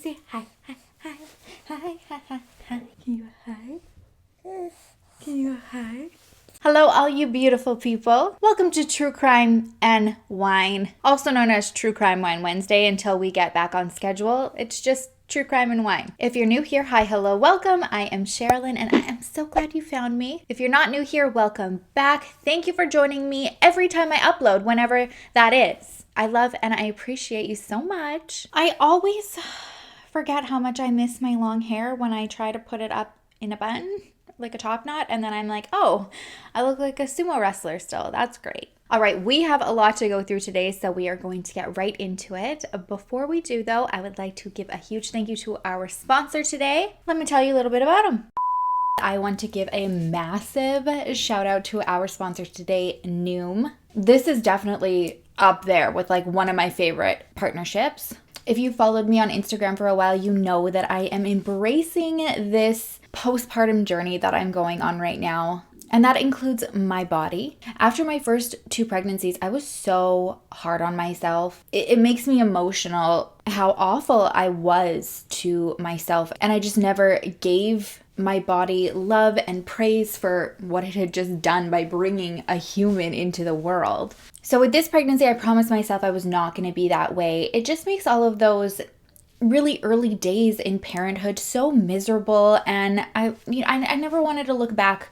say hi, hi, hi, hi, hi, hi, hi. Can you hi? Can you hi? Hello, all you beautiful people. Welcome to True Crime and Wine, also known as True Crime Wine Wednesday until we get back on schedule. It's just True Crime and Wine. If you're new here, hi, hello, welcome. I am Sherilyn and I am so glad you found me. If you're not new here, welcome back. Thank you for joining me every time I upload, whenever that is. I love and I appreciate you so much. I always forget how much I miss my long hair when I try to put it up in a bun, like a top knot, and then I'm like, oh, I look like a sumo wrestler still. That's great. All right, we have a lot to go through today, so we are going to get right into it. Before we do, though, I would like to give a huge thank you to our sponsor today. Let me tell you a little bit about him. I want to give a massive shout out to our sponsor today, Noom. This is definitely up there with like one of my favorite partnerships. If you followed me on Instagram for a while, you know that I am embracing this postpartum journey that I'm going on right now. And that includes my body. After my first 2 pregnancies, I was so hard on myself. It makes me emotional how awful I was to myself. And I just never gave my body love and praise for what it had just done by bringing a human into the world. So with this pregnancy, I promised myself I was not going to be that way. It just makes all of those really early days in parenthood so miserable. And I never wanted to look back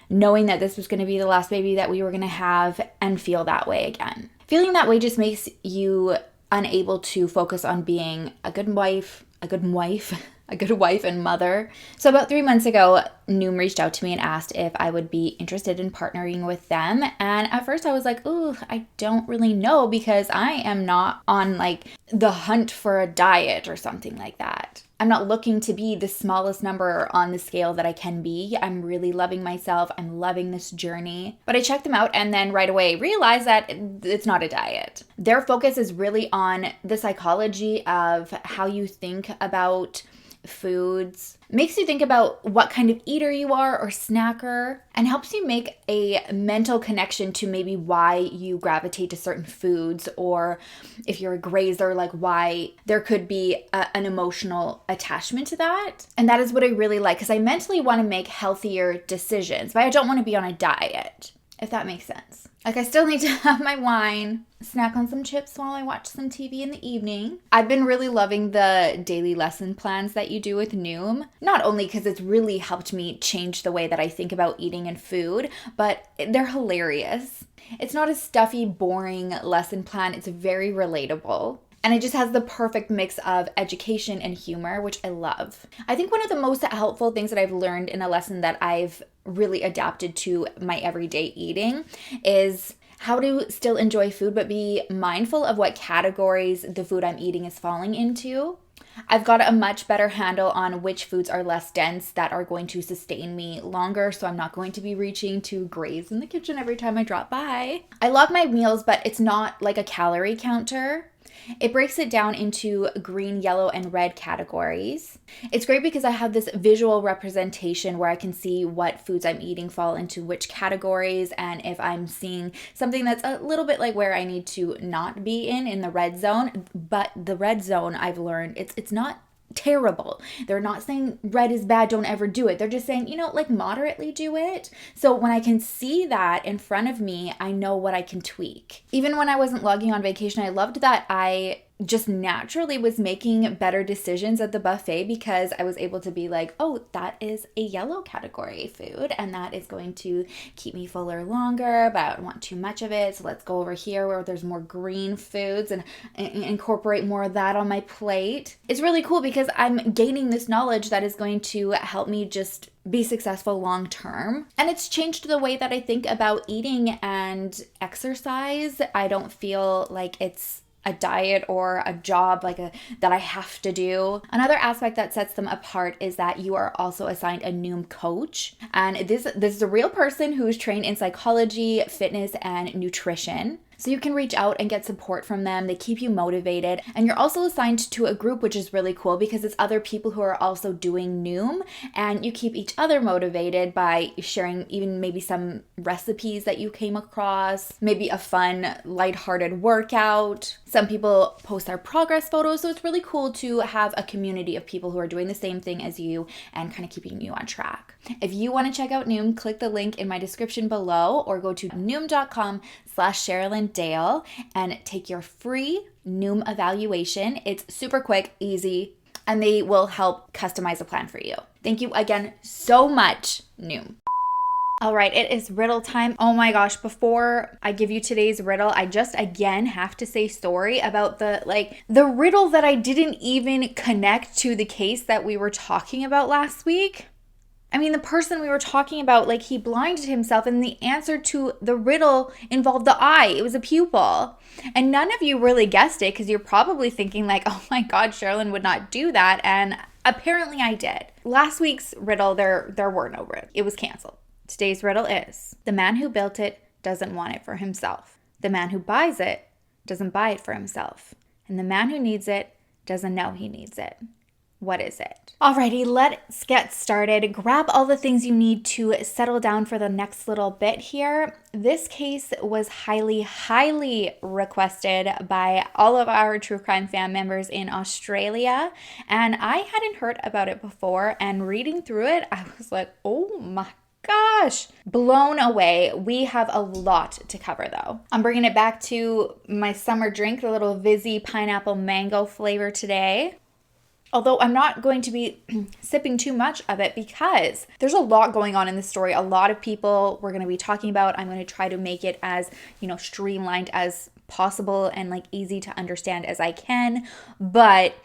knowing that this was going to be the last baby that we were going to have and feel that way again. Feeling that way just makes you unable to focus on being a good wife and mother. So about 3 months ago, Noom reached out to me and asked if I would be interested in partnering with them. And at first I was like, ooh, I don't really know because I am not on like the hunt for a diet or something like that. I'm not looking to be the smallest number on the scale that I can be. I'm really loving myself. I'm loving this journey. But I checked them out and then right away realized that it's not a diet. Their focus is really on the psychology of how you think about foods, makes you think about what kind of eater you are or snacker, and helps you make a mental connection to maybe why you gravitate to certain foods, or if you're a grazer, like why there could be an emotional attachment to that. And that is what I really like because I mentally want to make healthier decisions, but I don't want to be on a diet, if that makes sense. Like I still need to have my wine, snack on some chips while I watch some TV in the evening. I've been really loving the daily lesson plans that you do with Noom. Not only because it's really helped me change the way that I think about eating and food, but they're hilarious. It's not a stuffy, boring lesson plan. It's very relatable. And it just has the perfect mix of education and humor, which I love. I think one of the most helpful things that I've learned in a lesson that I've really adapted to my everyday eating is how to still enjoy food, but be mindful of what categories the food I'm eating is falling into. I've got a much better handle on which foods are less dense that are going to sustain me longer, so I'm not going to be reaching to graze in the kitchen every time I drop by. I love my meals, but it's not like a calorie counter. It breaks it down into green, yellow, and red categories. It's great because I have this visual representation where I can see what foods I'm eating fall into which categories, and if I'm seeing something that's a little bit like where I need to not be in the red zone. But the red zone, I've learned, it's not terrible. They're not saying red is bad, don't ever do it. They're just saying, like moderately do it. So when I can see that in front of me, I know what I can tweak. Even when I wasn't logging on vacation, I loved that I just naturally was making better decisions at the buffet because I was able to be like, oh, that is a yellow category food and that is going to keep me fuller longer, but I don't want too much of it. So let's go over here where there's more green foods and incorporate more of that on my plate. It's really cool because I'm gaining this knowledge that is going to help me just be successful long term. And it's changed the way that I think about eating and exercise. I don't feel like it's a diet or a job that I have to do. Another aspect that sets them apart is that you are also assigned a Noom coach. And this is a real person who is trained in psychology, fitness, and nutrition. So you can reach out and get support from them. They keep you motivated. And you're also assigned to a group, which is really cool because it's other people who are also doing Noom. And you keep each other motivated by sharing even maybe some recipes that you came across, maybe a fun, lighthearted workout, Some people post their progress photos. So it's really cool to have a community of people who are doing the same thing as you and kind of keeping you on track. If you want to check out Noom, click the link in my description below or go to noom.com/SherilynDale and take your free Noom evaluation. It's super quick, easy, and they will help customize a plan for you. Thank you again so much, Noom. All right, it is riddle time. Oh my gosh, before I give you today's riddle, I just again have to say sorry about the riddle that I didn't even connect to the case that we were talking about last week. I mean, the person we were talking about, he blinded himself, and the answer to the riddle involved the eye. It was a pupil. And none of you really guessed it because you're probably thinking oh my God, Sherilyn would not do that. And apparently I did. Last week's riddle, there were no riddle. It was canceled. Today's riddle is: the man who built it doesn't want it for himself. The man who buys it doesn't buy it for himself. And the man who needs it doesn't know he needs it. What is it? Alrighty, let's get started. Grab all the things you need to settle down for the next little bit here. This case was highly, highly requested by all of our true crime fan members in Australia. And I hadn't heard about it before. And reading through it, I was like, oh my gosh, blown away. We have a lot to cover though. I'm bringing it back to my summer drink, the little Vizzy pineapple mango flavor today. Although I'm not going to be sipping too much of it because there's a lot going on in the story. A lot of people we're going to be talking about. I'm going to try to make it as, streamlined as possible and easy to understand as I can. But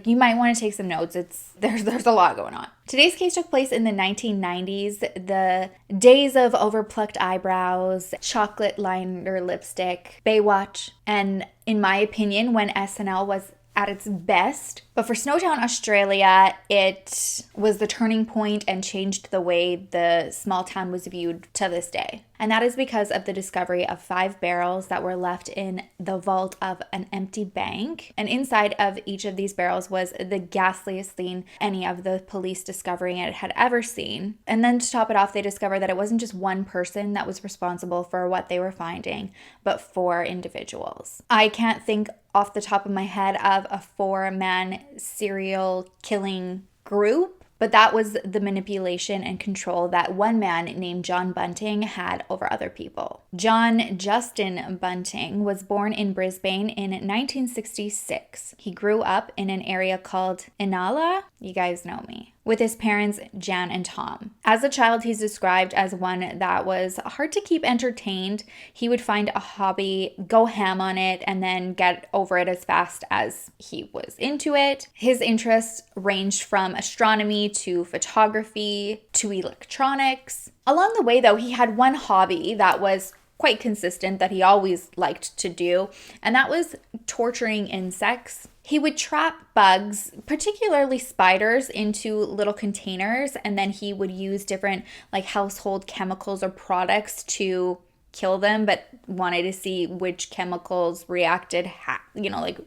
you might want to take some notes. There's a lot going on. Today's case took place in the 1990s, the days of overplucked eyebrows, chocolate liner lipstick, Baywatch, and in my opinion, when SNL was at its best. But for Snowtown, Australia, it was the turning point and changed the way the small town was viewed to this day. And that is because of the discovery of 5 barrels that were left in the vault of an empty bank. And inside of each of these barrels was the ghastliest thing any of the police discovering it had ever seen. And then to top it off, they discovered that it wasn't just one person that was responsible for what they were finding, but 4 individuals. I can't think off the top of my head of a 4-man serial killing group, but that was the manipulation and control that one man named John Bunting had over other people. John Justin Bunting was born in Brisbane in 1966. He grew up in an area called Inala, you guys know me, with his parents Jan and Tom. As a child, he's described as one that was hard to keep entertained. He would find a hobby, go ham on it, and then get over it as fast as he was into it. His interests ranged from astronomy to photography to electronics. Along the way, though, he had one hobby that was quite consistent that he always liked to do, and that was torturing insects. He would trap bugs, particularly spiders, into little containers, and then he would use different household chemicals or products to kill them, but wanted to see which chemicals reacted,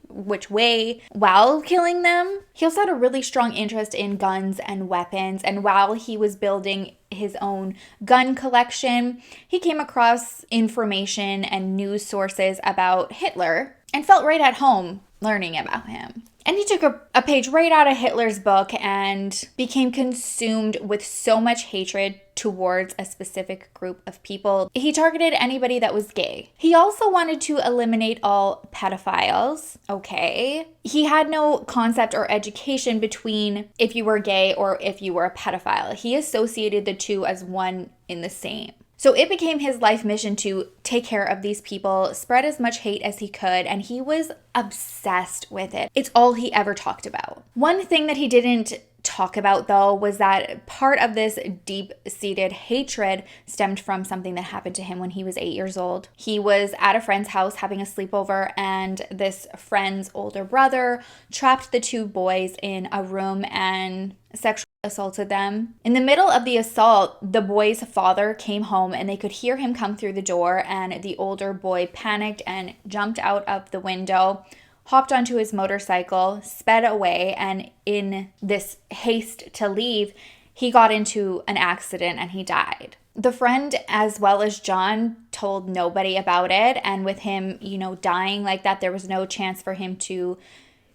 which way while killing them. He also had a really strong interest in guns and weapons, and while he was building his own gun collection, he came across information and news sources about Hitler and felt right at home learning about him. And he took a page right out of Hitler's book and became consumed with so much hatred towards a specific group of people. He targeted anybody that was gay. He also wanted to eliminate all pedophiles. Okay. He had no concept or education between if you were gay or if you were a pedophile. He associated the two as one in the same. So it became his life mission to take care of these people, spread as much hate as he could, and he was obsessed with it. It's all he ever talked about. One thing that he didn't talk about, though, was that part of this deep-seated hatred stemmed from something that happened to him when he was 8 years old. He was at a friend's house having a sleepover, and this friend's older brother trapped the 2 boys in a room and sexually assaulted them. In the middle of the assault, the boy's father came home and they could hear him come through the door, and the older boy panicked and jumped out of the window, hopped onto his motorcycle, sped away, and in this haste to leave, he got into an accident and he died. The friend, as well as John, told nobody about it. And with him, dying like that, there was no chance for him to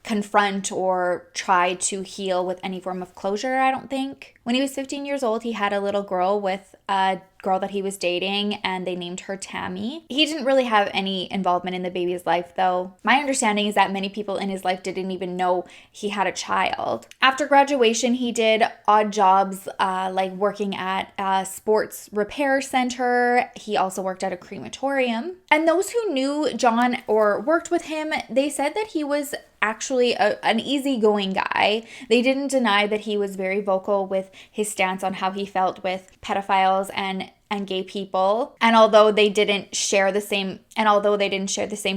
confront or try to heal with any form of closure, I don't think. When he was 15 years old, he had a little girl with a girl that he was dating, and they named her Tammy. He didn't really have any involvement in the baby's life, though. My understanding is that many people in his life didn't even know he had a child. After graduation, he did odd jobs like working at a sports repair center. He also worked at a crematorium. And those who knew John or worked with him, they said that he was actually an easygoing guy. They didn't deny that he was very vocal with his stance on how he felt with pedophiles and gay people. And although they didn't share the same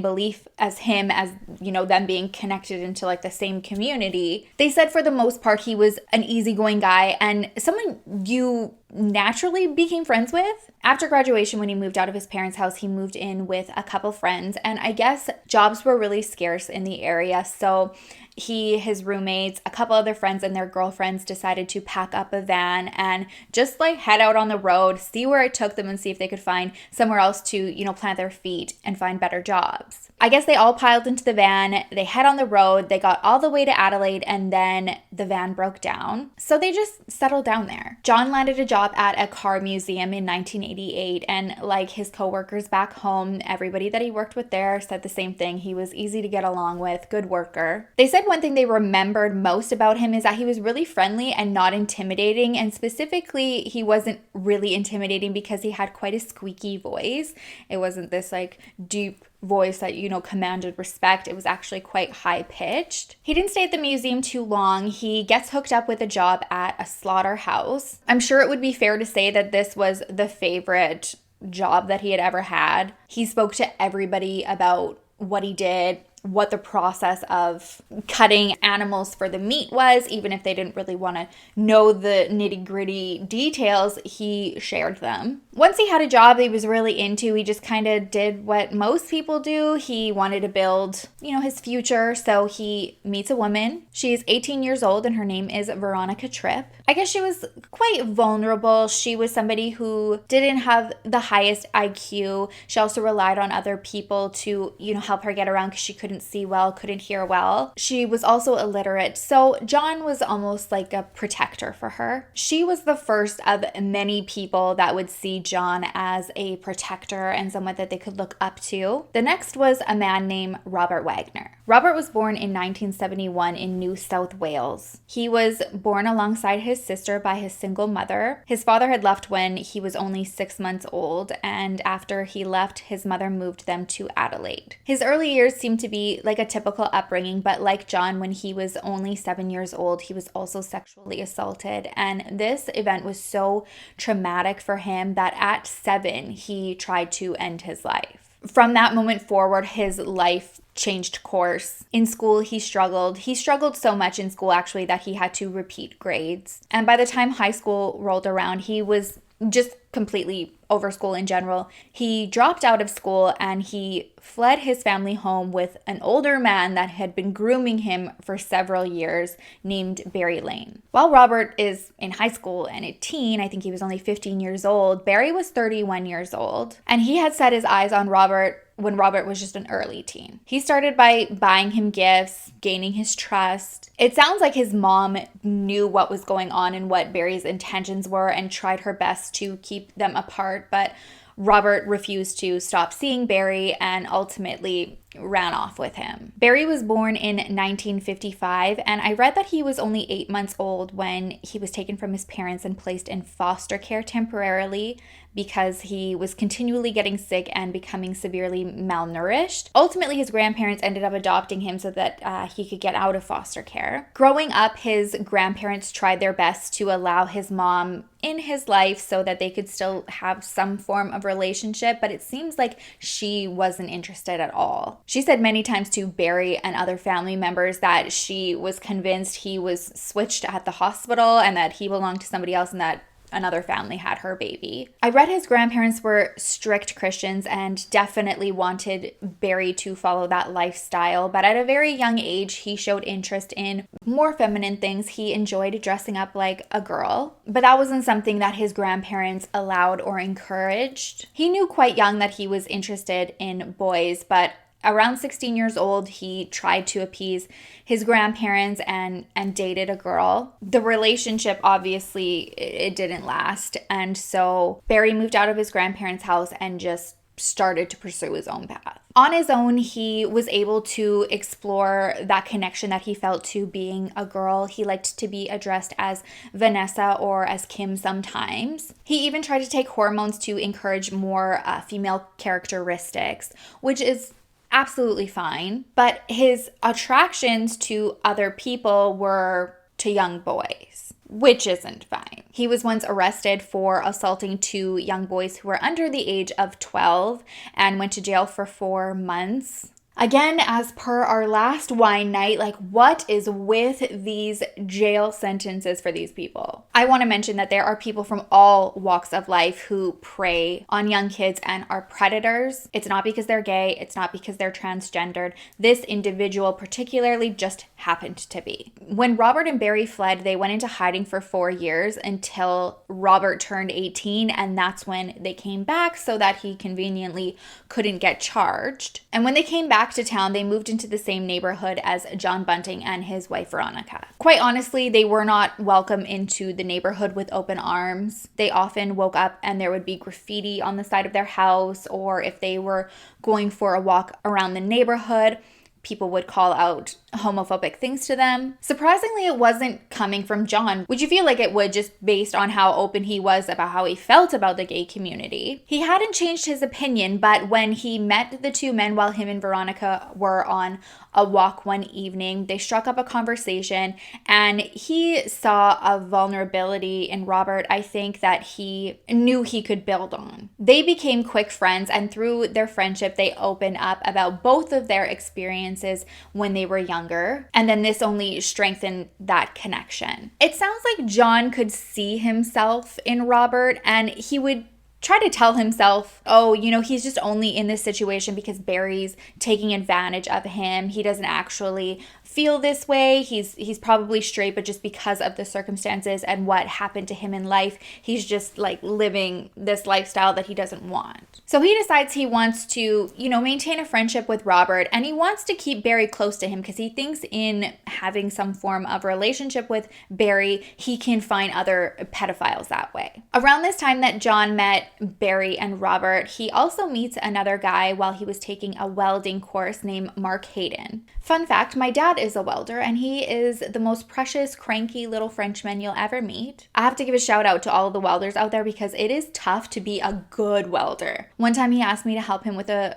belief as him, as them being connected into like the same community, they said for the most part he was an easygoing guy and someone you naturally became friends with. After graduation, when he moved out of his parents' house, he moved in with a couple friends, and I guess jobs were really scarce in the area, so he, his roommates, a couple other friends, and their girlfriends decided to pack up a van and just like head out on the road, see where it took them, and see if they could find somewhere else to, plant their feet and find better jobs. I guess they all piled into the van, they head on the road, they got all the way to Adelaide, and then the van broke down. So they just settled down there. John landed a job at a car museum in 1988, and like his coworkers back home, everybody that he worked with there said the same thing. He was easy to get along with, good worker. They said one thing they remembered most about him is that he was really friendly and not intimidating, and specifically he wasn't really intimidating because he had quite a squeaky voice. It wasn't this like deep voice that commanded respect. It was actually quite high pitched. He didn't stay at the museum too long. He gets hooked up with a job at a slaughterhouse. I'm sure it would be fair to say that this was the favorite job that he had ever had. He spoke to everybody about what he did, what the process of cutting animals for the meat was. Even if they didn't really want to know the nitty-gritty details, he shared them. Once he had a job he was really into, he just kind of did what most people do. He wanted to build, his future, so he meets a woman. She is 18 years old and her name is Veronica Tripp. I guess she was quite vulnerable. She was somebody who didn't have the highest IQ. She also relied on other people to, help her get around because she couldn't see well, couldn't hear well. She was also illiterate, so John was almost like a protector for her. She was the first of many people that would see John as a protector and someone that they could look up to. The next was a man named Robert Wagner. Robert was born in 1971 in New South Wales. He was born alongside his sister by his single mother. His father had left when he was only 6 months old, and after he left, his mother moved them to Adelaide. His early years seemed to be like a typical upbringing, but like John, when he was only 7 years old, he was also sexually assaulted, and this event was so traumatic for him that at 7, he tried to end his life. From that moment forward, his life changed course. In school, he struggled. He struggled so much in school, actually, that he had to repeat grades. And by the time high school rolled around, he was just completely over school in general. He dropped out of school and he fled his family home with an older man that had been grooming him for several years named Barry Lane. While Robert is in high school and a teen, I think he was only 15 years old, Barry was 31 years old, and he had set his eyes on Robert when Robert was just an early teen. He started by buying him gifts, gaining his trust. It sounds like his mom knew what was going on and what Barry's intentions were and tried her best to keep them apart, but Robert refused to stop seeing Barry and ultimately ran off with him. Barry was born in 1955, and I read that he was only 8 months old when he was taken from his parents and placed in foster care temporarily because he was continually getting sick and becoming severely malnourished. Ultimately, his grandparents ended up adopting him so that he could get out of foster care. Growing up, his grandparents tried their best to allow his mom in his life so that they could still have some form of relationship, but it seems like she wasn't interested at all. She said many times to Barry and other family members that she was convinced he was switched at the hospital and that he belonged to somebody else and that another family had her baby. I read his grandparents were strict Christians and definitely wanted Barry to follow that lifestyle, but at a very young age, he showed interest in more feminine things. He enjoyed dressing up like a girl, but that wasn't something that his grandparents allowed or encouraged. He knew quite young that he was interested in boys, but around 16 years old, he tried to appease his grandparents and dated a girl. The relationship, obviously, it didn't last. And so Barry moved out of his grandparents' house and just started to pursue his own path. On his own, he was able to explore that connection that he felt to being a girl. He liked to be addressed as Vanessa or as Kim sometimes. He even tried to take hormones to encourage more female characteristics, which is absolutely fine, but his attractions to other people were to young boys, which isn't fine. He was once arrested for assaulting 2 young boys who were under the age of 12 and went to jail for 4 months. Again, as per our last wine night, like, what is with these jail sentences for these people? I want to mention that there are people from all walks of life who prey on young kids and are predators. It's not because they're gay. It's not because they're transgendered. This individual particularly just happened to be. When Robert and Barry fled, they went into hiding for 4 years until Robert turned 18, and that's when they came back so that he conveniently couldn't get charged. And when they came back to town, they moved into the same neighborhood as John Bunting and his wife Veronica. Quite honestly, they were not welcome into the neighborhood with open arms. They often woke up and there would be graffiti on the side of their house, or if they were going for a walk around the neighborhood, people would call out homophobic things to them. Surprisingly, it wasn't coming from John, which you feel like it would just based on how open he was about how he felt about the gay community. He hadn't changed his opinion, but when he met the 2 men while him and Veronica were on a walk one evening, they struck up a conversation and he saw a vulnerability in Robert, I think, that he knew he could build on. They became quick friends, and through their friendship, they opened up about both of their experiences when they were younger, and then this only strengthened that connection. It sounds like John could see himself in Robert, and he would try to tell himself, oh, he's just only in this situation because Barry's taking advantage of him. He doesn't actually feel this way. He's probably straight, but just because of the circumstances and what happened to him in life, he's just like living this lifestyle that he doesn't want. So he decides he wants to, maintain a friendship with Robert, and he wants to keep Barry close to him because he thinks in having some form of relationship with Barry, he can find other pedophiles that way. Around this time that John met Barry and Robert, he also meets another guy while he was taking a welding course named Mark Hayden. Fun fact, my dad is a welder, and he is the most precious, cranky little Frenchman you'll ever meet. I have to give a shout out to all of the welders out there because it is tough to be a good welder. One time he asked me to help him with a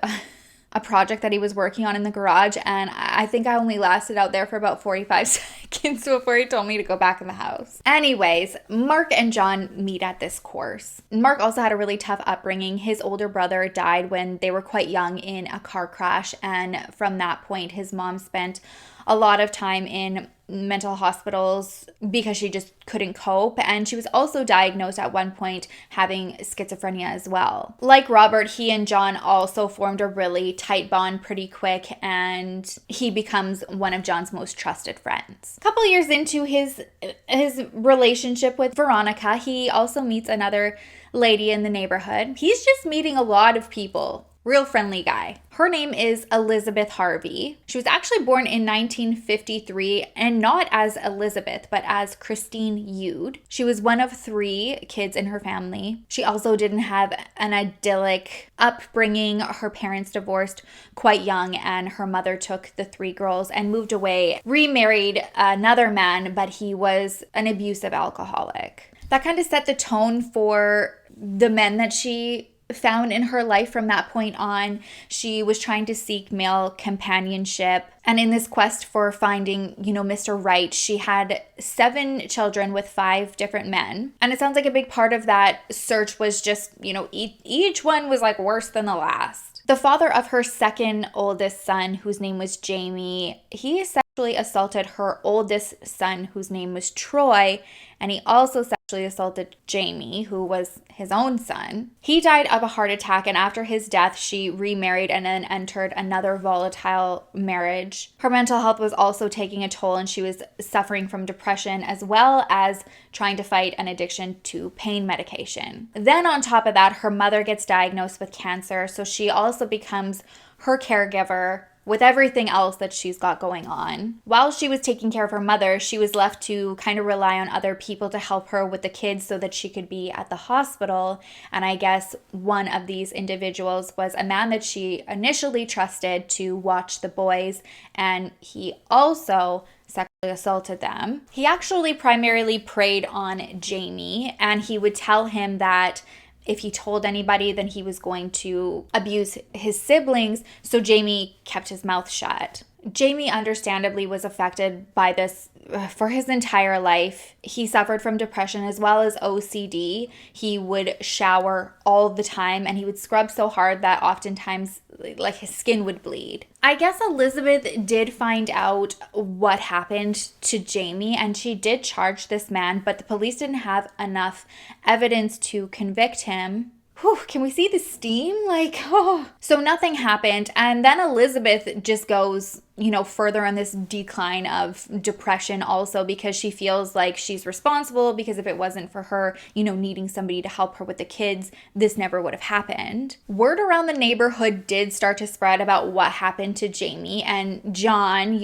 project that he was working on in the garage, and I think I only lasted out there for about 45 seconds before he told me to go back in the house. Anyways, Mark and John meet at this course. Mark also had a really tough upbringing. His older brother died when they were quite young in a car crash, and from that point, his mom spent a lot of time in mental hospitals because she just couldn't cope, and she was also diagnosed at one point having schizophrenia as well. Like Robert, he and John also formed a really tight bond pretty quick, and he becomes one of John's most trusted friends. A couple years into his relationship with Veronica, he also meets another lady in the neighborhood. He's just meeting a lot of people. Real friendly guy. Her name is Elizabeth Harvey. She was actually born in 1953, and not as Elizabeth, but as Christine Yude. She was one of 3 kids in her family. She also didn't have an idyllic upbringing. Her parents divorced quite young, and her mother took the 3 girls and moved away, remarried another man, but he was an abusive alcoholic. That kind of set the tone for the men that she found in her life from that point on. She was trying to seek male companionship. And in this quest for finding, Mr. Right, she had 7 children with 5 different men. And it sounds like a big part of that search was just, each one was like worse than the last. The father of her second oldest son, whose name was Jamie, he said sexually assaulted her oldest son, whose name was Troy, and he also sexually assaulted Jamie, who was his own son. He died of a heart attack, and after his death, she remarried and then entered another volatile marriage. Her mental health was also taking a toll, and she was suffering from depression as well as trying to fight an addiction to pain medication. Then on top of that, her mother gets diagnosed with cancer, so she also becomes her caregiver with everything else that she's got going on. While she was taking care of her mother, she was left to kind of rely on other people to help her with the kids so that she could be at the hospital. And I guess one of these individuals was a man that she initially trusted to watch the boys, and he also sexually assaulted them. He actually primarily preyed on Jamie, and he would tell him that if he told anybody, then he was going to abuse his siblings, so Jamie kept his mouth shut. Jamie understandably was affected by this for his entire life. He suffered from depression as well as OCD. He would shower all the time, and he would scrub so hard that oftentimes like his skin would bleed. I guess Elizabeth did find out what happened to Jamie, and she did charge this man, but the police didn't have enough evidence to convict him. Whew, can we see the steam? So nothing happened. And then Elizabeth just goes, further on this decline of depression also, because she feels like she's responsible, because if it wasn't for her, needing somebody to help her with the kids, this never would have happened. Word around the neighborhood did start to spread about what happened to Jamie, and John,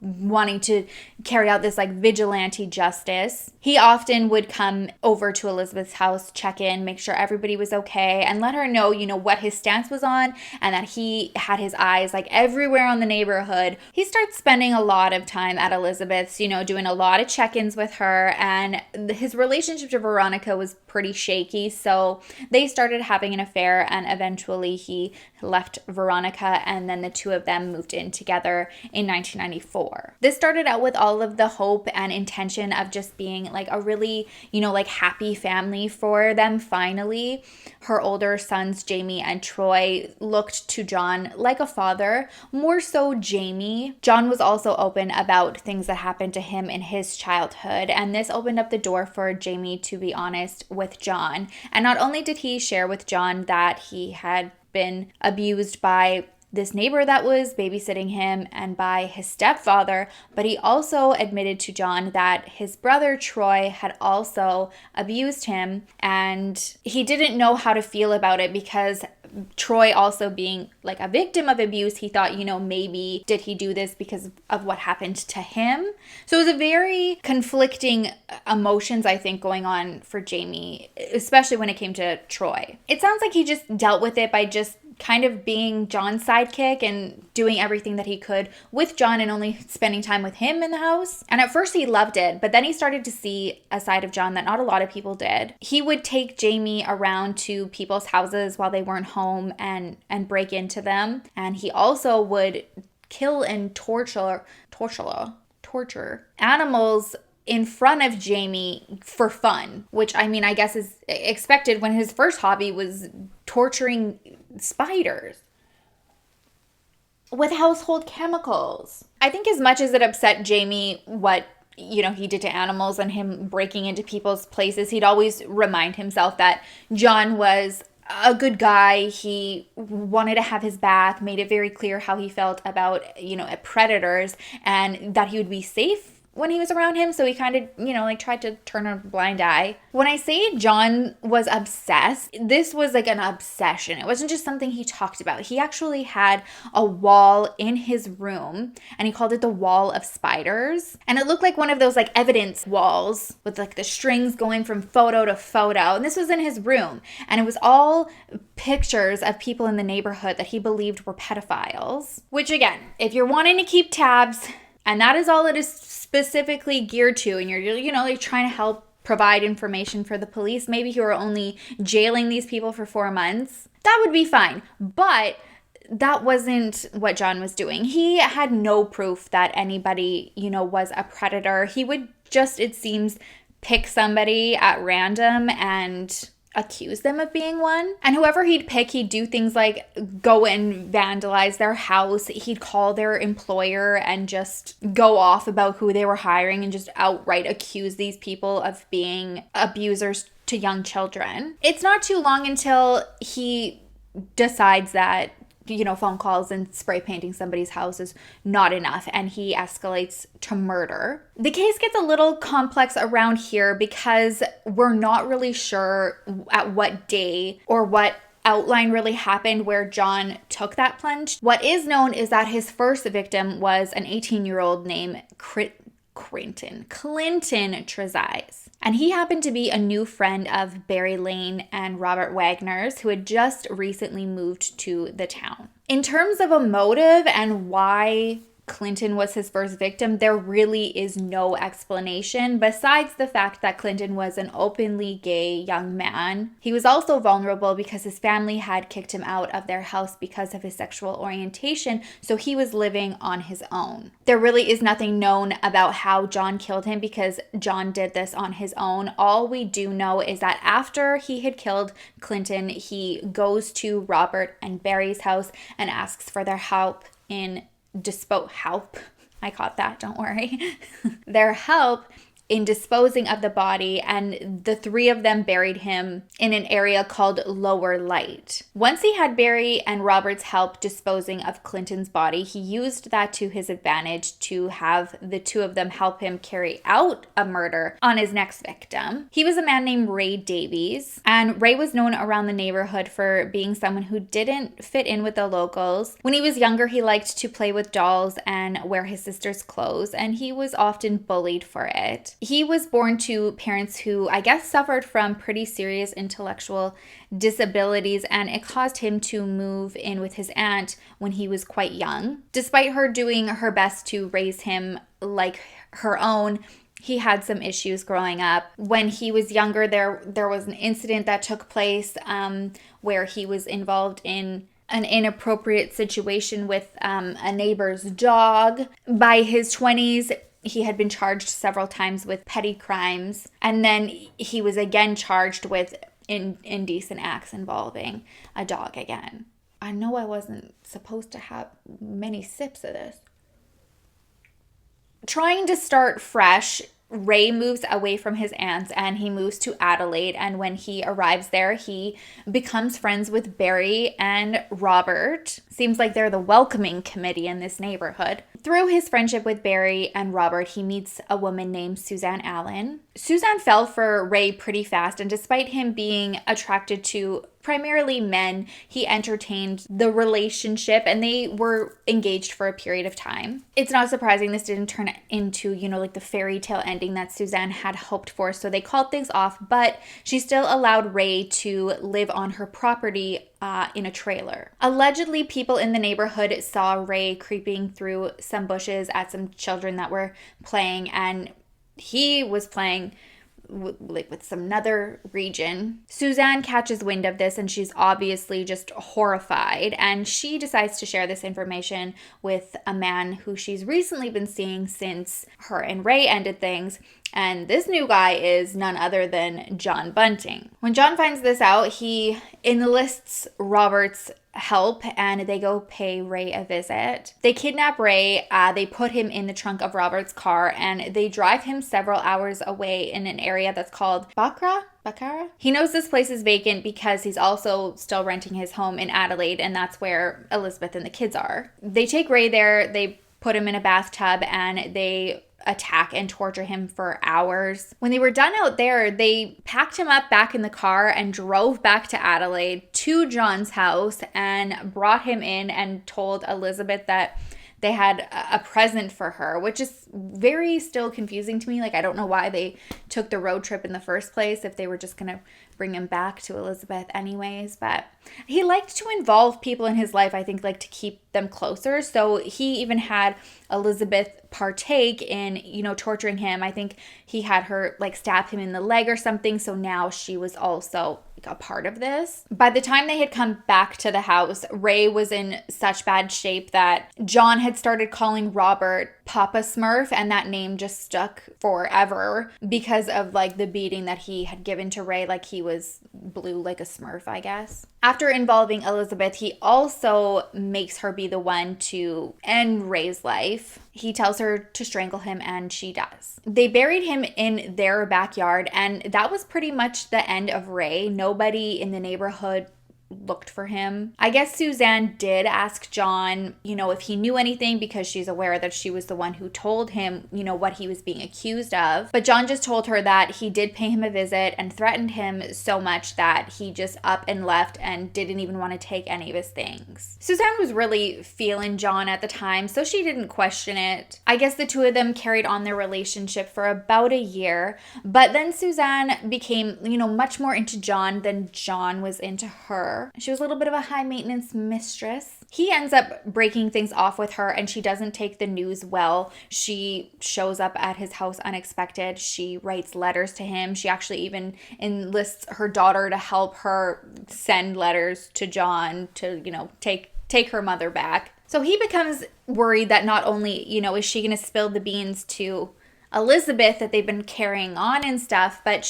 wanting to carry out this vigilante justice. He often would come over to Elizabeth's house, check in, make sure everybody was okay, and let her know, what his stance was on, and that he had his eyes everywhere on the neighborhood. He starts spending a lot of time at Elizabeth's, doing a lot of check-ins with her, and his relationship to Veronica was pretty shaky, so they started having an affair, and eventually he left Veronica, and then the two of them moved in together in 1994. This started out with all of the hope and intention of just being a really, happy family for them. Finally, her older sons, Jamie and Troy, looked to John like a father, more so Jamie. John was also open about things that happened to him in his childhood, and this opened up the door for Jamie to be honest with John. And not only did he share with John that he had been abused by this neighbor that was babysitting him and by his stepfather, but he also admitted to John that his brother Troy had also abused him, and he didn't know how to feel about it because Troy also being a victim of abuse, he thought, maybe did he do this because of what happened to him? So it was a very conflicting emotions, I think, going on for Jamie, especially when it came to Troy. It sounds like he just dealt with it by just kind of being John's sidekick and doing everything that he could with John and only spending time with him in the house. And at first he loved it, but then he started to see a side of John that not a lot of people did. He would take Jamie around to people's houses while they weren't home and break into them. And he also would kill and torture animals in front of Jamie for fun, which I guess is expected when his first hobby was torturing spiders with household chemicals. I think as much as it upset Jamie what he did to animals and him breaking into people's places, he'd always remind himself that John was a good guy. He wanted to have his back, made it very clear how he felt about, predators, and that he would be safe when he was around him, so he kind of, tried to turn a blind eye. When I say John was obsessed, this was an obsession. It wasn't just something he talked about. He actually had a wall in his room, and he called it the wall of spiders. And it looked like one of those evidence walls with the strings going from photo to photo. And this was in his room, and it was all pictures of people in the neighborhood that he believed were pedophiles. Which again, if you're wanting to keep tabs, and that is all it is specifically geared to, and you're, trying to help provide information for the police, maybe who are only jailing these people for 4 months, that would be fine. But that wasn't what John was doing. He had no proof that anybody, was a predator. He would just, it seems, pick somebody at random and accuse them of being one. And whoever he'd pick, he'd do things like go and vandalize their house. He'd call their employer and just go off about who they were hiring and just outright accuse these people of being abusers to young children. It's not too long until he decides that phone calls and spray painting somebody's house is not enough, and he escalates to murder. The case gets a little complex around here because we're not really sure at what day or what outline really happened where John took that plunge. What is known is that his first victim was an 18-year-old named Clinton Trezise. And he happened to be a new friend of Barry Lane and Robert Wagner's, who had just recently moved to the town. In terms of a motive and why Clinton was his first victim, there really is no explanation besides the fact that Clinton was an openly gay young man. He was also vulnerable because his family had kicked him out of their house because of his sexual orientation, so he was living on his own. There really is nothing known about how John killed him because John did this on his own. All we do know is that after he had killed Clinton, he goes to Robert and Barry's house and asks for their help in I caught that, don't worry. Their help in disposing of the body, and the three of them buried him in an area called Lower Light. Once he had Barry and Robert's help disposing of Clinton's body, he used that to his advantage to have the two of them help him carry out a murder on his next victim. He was a man named Ray Davies, and Ray was known around the neighborhood for being someone who didn't fit in with the locals. When he was younger, he liked to play with dolls and wear his sister's clothes, and he was often bullied for it. He was born to parents who, I guess, suffered from pretty serious intellectual disabilities, and it caused him to move in with his aunt when he was quite young. Despite her doing her best to raise him like her own, he had some issues growing up. When he was younger, there was an incident that took place where he was involved in an inappropriate situation with a neighbor's dog. By his 20s, he had been charged several times with petty crimes, and then he was again charged with indecent acts involving a dog again. I know I wasn't supposed to have many sips of this. Trying to start fresh, Ray moves away from his aunts and he moves to Adelaide, and when he arrives there, he becomes friends with Barry and Robert. Seems like they're the welcoming committee in this neighborhood. Through his friendship with Barry and Robert, he meets a woman named Suzanne Allen. Suzanne fell for Ray pretty fast, and despite him being attracted to primarily men, he entertained the relationship and they were engaged for a period of time. It's not surprising this didn't turn into, like the fairy tale ending that Suzanne had hoped for, so they called things off, but she still allowed Ray to live on her property in a trailer. Allegedly, people in the neighborhood saw Ray creeping through some bushes at some children that were playing, and he was playing with some another region. Suzanne catches wind of this and she's obviously just horrified, and she decides to share this information with a man who she's recently been seeing since her and Ray ended things. And this new guy is none other than John Bunting. When John finds this out, he enlists Robert's help and they go pay Ray a visit. They kidnap Ray, they put him in the trunk of Robert's car, and they drive him several hours away in an area that's called Baccara? He knows this place is vacant because he's also still renting his home in Adelaide, and that's where Elizabeth and the kids are. They take Ray there, they put him in a bathtub, and they attack and torture him for hours. When they were done out there, they packed him up back in the car and drove back to Adelaide to John's house and brought him in and told Elizabeth that they had a present for her, which is very still confusing to me. Like, I don't know why they took the road trip in the first place if they were just going to bring him back to Elizabeth anyways. But he liked to involve people in his life, I think, like to keep them closer. So he even had Elizabeth partake in, torturing him. I think he had her like stab him in the leg or something. So now she was also a part of this. By the time they had come back to the house, Ray was in such bad shape that John had started calling Robert Papa Smurf, and that name just stuck forever because of like the beating that he had given to Ray. Like he was blue like a Smurf, I guess. After involving Elizabeth, he also makes her be the one to end Ray's life. He tells her to strangle him, and she does. They buried him in their backyard, and that was pretty much the end of Ray. Nobody in the neighborhood looked for him. I guess Suzanne did ask John, if he knew anything, because she's aware that she was the one who told him, what he was being accused of. But John just told her that he did pay him a visit and threatened him so much that he just up and left and didn't even want to take any of his things. Suzanne was really feeling John at the time, so she didn't question it. I guess the two of them carried on their relationship for about a year, but then Suzanne became, much more into John than John was into her. She was a little bit of a high maintenance mistress. He ends up breaking things off with her, and she doesn't take the news well. She shows up at his house unexpected. She writes letters to him. She actually even enlists her daughter to help her send letters to John to, take her mother back. So he becomes worried that not only, is she going to spill the beans to Elizabeth that they've been carrying on and stuff, but,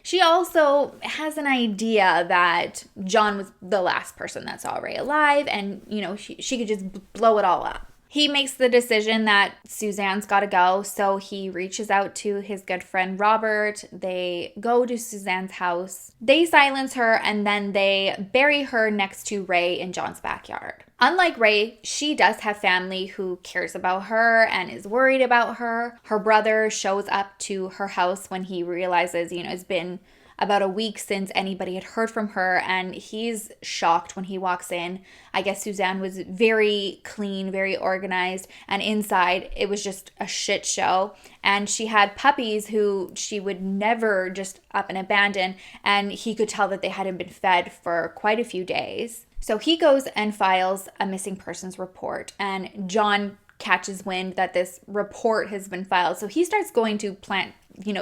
she also has an idea that John was the last person that saw Ray alive, and, she could just blow it all up. He makes the decision that Suzanne's got to go, so he reaches out to his good friend Robert. They go to Suzanne's house. They silence her, and then they bury her next to Ray in John's backyard. Unlike Ray, she does have family who cares about her and is worried about her. Her brother shows up to her house when he realizes, it's been about a week since anybody had heard from her, and he's shocked when he walks in. I guess Suzanne was very clean, very organized, and inside it was just a shit show. And she had puppies who she would never just up and abandon, and he could tell that they hadn't been fed for quite a few days. So he goes and files a missing persons report, and John catches wind that this report has been filed. So he starts going to plant,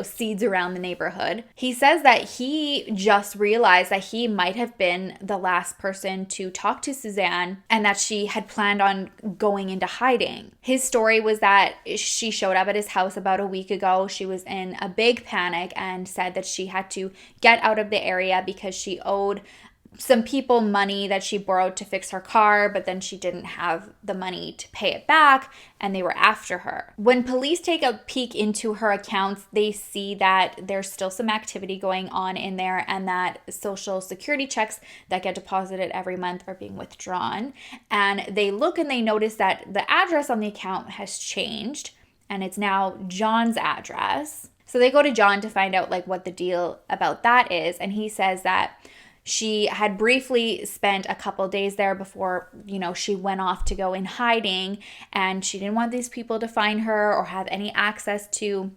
seeds around the neighborhood. He says that he just realized that he might have been the last person to talk to Suzanne, and that she had planned on going into hiding. His story was that she showed up at his house about a week ago. She was in a big panic and said that she had to get out of the area because she owed some people money that she borrowed to fix her car, but then she didn't have the money to pay it back, and they were after her. When police take a peek into her accounts, they see that there's still some activity going on in there, and that social security checks that get deposited every month are being withdrawn. And they look and they notice that the address on the account has changed, and it's now John's address. So they go to John to find out what the deal about that is, and he says that she had briefly spent a couple days there before, she went off to go in hiding, and she didn't want these people to find her or have any access to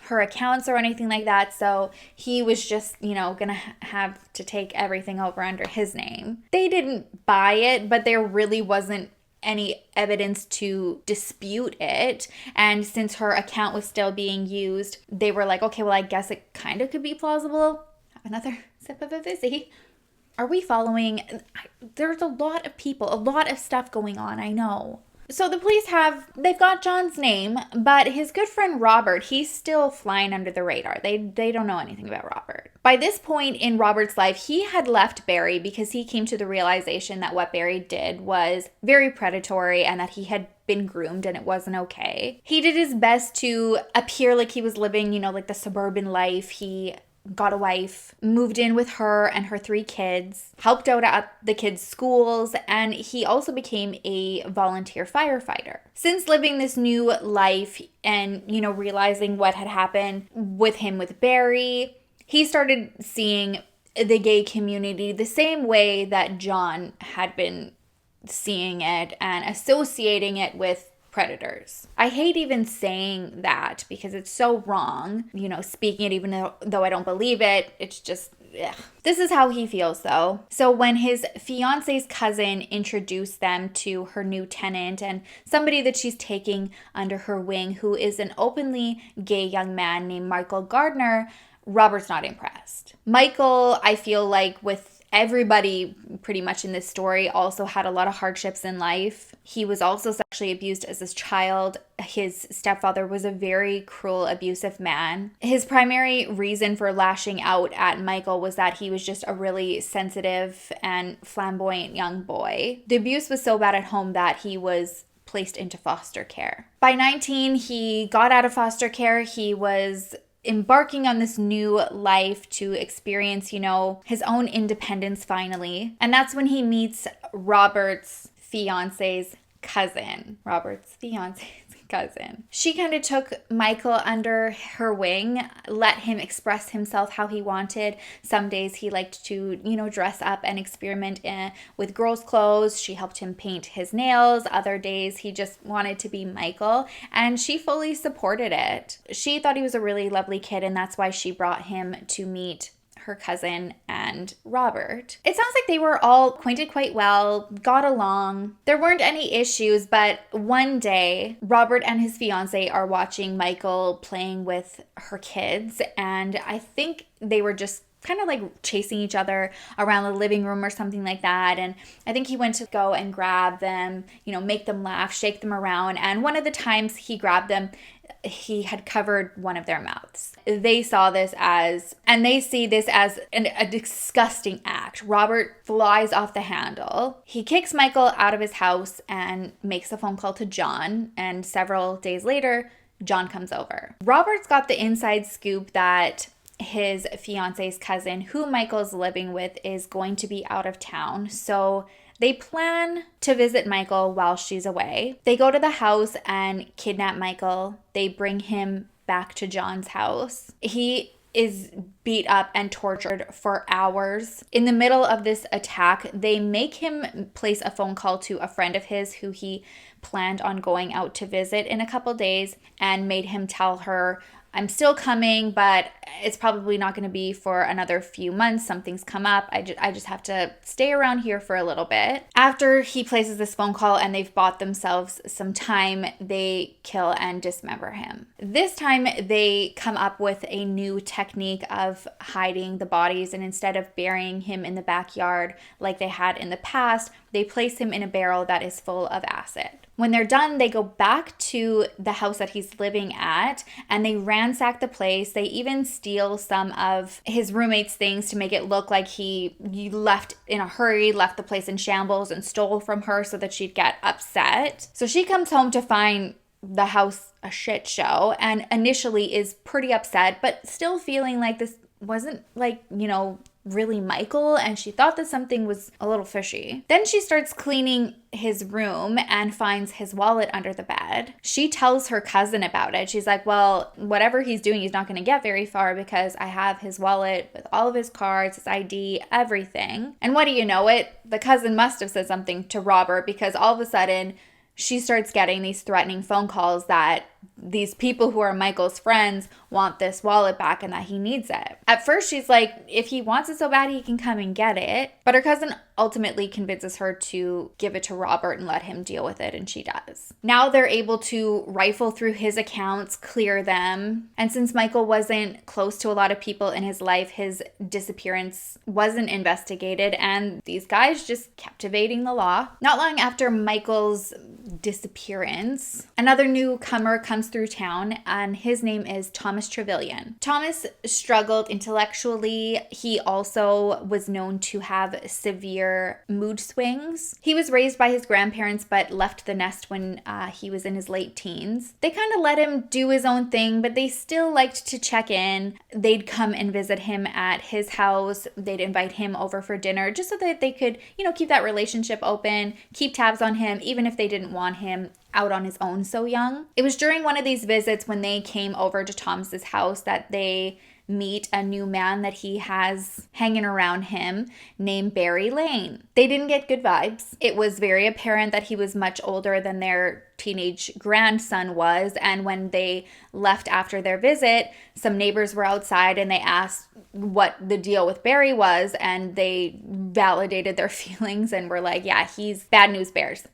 her accounts or anything like that. So he was just, gonna have to take everything over under his name. They didn't buy it, but there really wasn't any evidence to dispute it. And since her account was still being used, they were like, okay, well, I guess it kind of could be plausible. Have another sip of a fizzy. Are we following? There's a lot of people, a lot of stuff going on, I know. So the police they've got John's name, but his good friend Robert, he's still flying under the radar. They don't know anything about Robert. By this point in Robert's life, he had left Barry because he came to the realization that what Barry did was very predatory and that he had been groomed and it wasn't okay. He did his best to appear like he was living, the suburban life. He got a wife, moved in with her and her 3 kids, helped out at the kids' schools, and he also became a volunteer firefighter. Since living this new life and, realizing what had happened with him with Barry, he started seeing the gay community the same way that John had been seeing it and associating it with predators. I hate even saying that because it's so wrong, speaking it even though I don't believe it. It's just, ugh. This is how he feels though. So when his fiance's cousin introduced them to her new tenant and somebody that she's taking under her wing, who is an openly gay young man named Michael Gardner, Robert's not impressed. Michael, I feel like with everybody pretty much in this story, also had a lot of hardships in life. He was also sexually abused as a child. His stepfather was a very cruel, abusive man. His primary reason for lashing out at Michael was that he was just a really sensitive and flamboyant young boy. The abuse was so bad at home that he was placed into foster care. By 19, he got out of foster care. He was embarking on this new life to experience, his own independence finally. And that's when he meets Robert's fiance's cousin. She kind of took Michael under her wing, let him express himself how he wanted. Some days he liked to, dress up and experiment with girls' clothes. She helped him paint his nails. Other days he just wanted to be Michael, and she fully supported it. She thought he was a really lovely kid, and that's why she brought him to meet her cousin and Robert. It sounds like they were all acquainted quite well, got along. There weren't any issues, but one day, Robert and his fiance are watching Michael playing with her kids, and I think they were just kind of like chasing each other around the living room or something like that. And I think he went to go and grab them, make them laugh, shake them around. And one of the times he grabbed them, he had covered one of their mouths. They saw this and they see this as a disgusting act. Robert flies off the handle. He kicks Michael out of his house and makes a phone call to John. And several days later, John comes over. Robert's got the inside scoop that his fiance's cousin, who Michael's living with, is going to be out of town. So they plan to visit Michael while she's away. They go to the house and kidnap Michael. They bring him back to John's house. He is beat up and tortured for hours. In the middle of this attack, they make him place a phone call to a friend of his who he planned on going out to visit in a couple days, and made him tell her, I'm still coming, but it's probably not going to be for another few months. Something's come up. I just have to stay around here for a little bit. After he places this phone call and they've bought themselves some time, they kill and dismember him. This time they come up with a new technique of hiding the bodies, and instead of burying him in the backyard like they had in the past, they place him in a barrel that is full of acid. When they're done, they go back to the house that he's living at and they ransack the place. They even steal some of his roommate's things to make it look like he left in a hurry, left the place in shambles, and stole from her so that she'd get upset. So she comes home to find the house a shit show and initially is pretty upset, but still feeling like this wasn't really Michael, and she thought that something was a little fishy. Then she starts cleaning his room and finds his wallet under the bed. She tells her cousin about it. She's like, well, whatever he's doing, he's not going to get very far because I have his wallet with all of his cards, his ID, everything. And what do you know it? The cousin must have said something to Robert, because all of a sudden she starts getting these threatening phone calls that these people who are Michael's friends want this wallet back and that he needs it. At first, she's like, if he wants it so bad, he can come and get it. But her cousin ultimately convinces her to give it to Robert and let him deal with it, and she does. Now they're able to rifle through his accounts, clear them. And since Michael wasn't close to a lot of people in his life, his disappearance wasn't investigated, and these guys just kept evading the law. Not long after Michael's disappearance, another newcomer comes through town, and his name is Thomas Trevillian. Thomas struggled intellectually. He also was known to have severe mood swings. He was raised by his grandparents but left the nest when he was in his late teens. They kind of let him do his own thing, but they still liked to check in. They'd come and visit him at his house. They'd invite him over for dinner just so that they could, keep that relationship open, keep tabs on him, even if they didn't want him out on his own so young. It was during one of these visits when they came over to Thomas's house that they meet a new man that he has hanging around him named Barry Lane. They didn't get good vibes. It was very apparent that he was much older than their teenage grandson was, and when they left after their visit, some neighbors were outside and they asked what the deal with Barry was, and they validated their feelings and were like, yeah, he's bad news bears.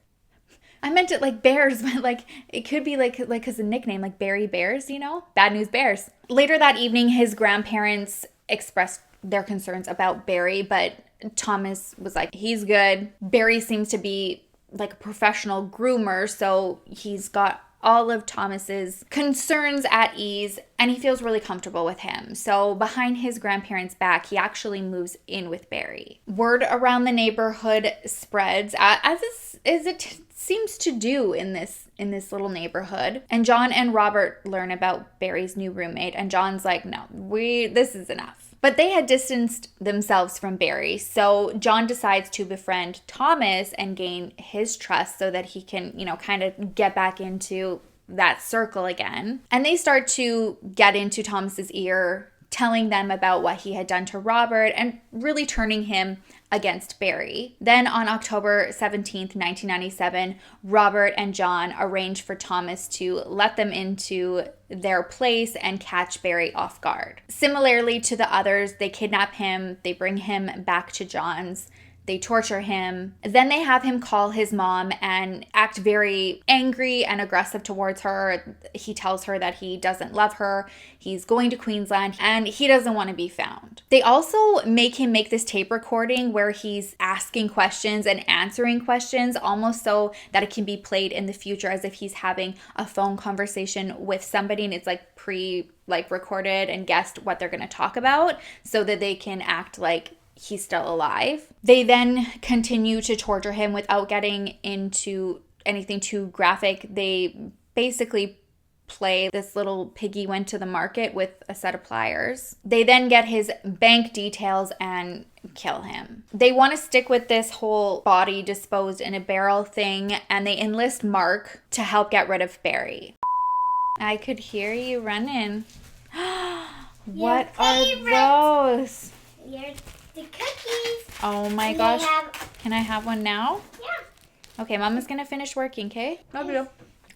I meant it like bears, but it could be like as a nickname, like Barry Bears, Bad News Bears. Later that evening, his grandparents expressed their concerns about Barry, but Thomas was like, he's good. Barry seems to be like a professional groomer, so he's got all of Thomas's concerns at ease, and he feels really comfortable with him. So behind his grandparents' back, he actually moves in with Barry. Word around the neighborhood spreads, as it seems to do in this little neighborhood. And John and Robert learn about Barry's new roommate, and John's like, no, this is enough. But they had distanced themselves from Barry, so John decides to befriend Thomas and gain his trust so that he can, kind of get back into that circle again. And they start to get into Thomas's ear, telling them about what he had done to Robert and really turning him against Barry. Then on October 17th, 1997, Robert and John arrange for Thomas to let them into their place and catch Barry off guard. Similarly to the others, they kidnap him, they bring him back to John's, they torture him. Then they have him call his mom and act very angry and aggressive towards her. He tells her that he doesn't love her, he's going to Queensland, and he doesn't want to be found. They also make him make this tape recording where he's asking questions and answering questions, almost so that it can be played in the future as if he's having a phone conversation with somebody, and it's recorded and guessed what they're going to talk about so that they can act like he's still alive. They then continue to torture him without getting into anything too graphic. They basically play this little piggy went to the market with a set of pliers. They then get his bank details and kill him. They want to stick with this whole body disposed in a barrel thing, and they enlist Mark to help get rid of Barry. I could hear you running. What are those? The cookies. Oh my gosh. Can I have one now? Yeah. Okay, Mama's gonna finish working, okay? Love you.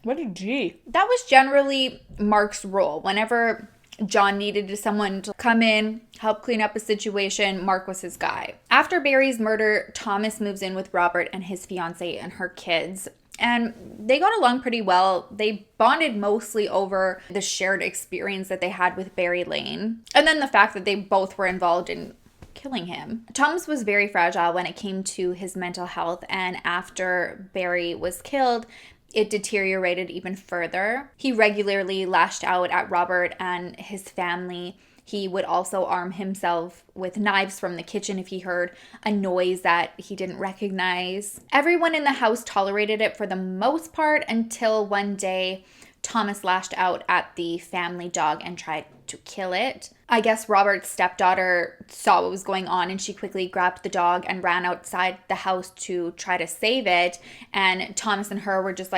What a G. That was generally Mark's role. Whenever John needed someone to come in, help clean up a situation, Mark was his guy. After Barry's murder, Thomas moves in with Robert and his fiancée and her kids. And they got along pretty well. They bonded mostly over the shared experience that they had with Barry Lane. And then the fact that they both were involved in killing him. Thomas was very fragile when it came to his mental health, and after Barry was killed, it deteriorated even further. He regularly lashed out at Robert and his family. He would also arm himself with knives from the kitchen if he heard a noise that he didn't recognize. Everyone in the house tolerated it for the most part until one day Thomas lashed out at the family dog and tried to kill it. I guess Robert's stepdaughter saw what was going on, and she quickly grabbed the dog and ran outside the house to try to save it. And Thomas and her were just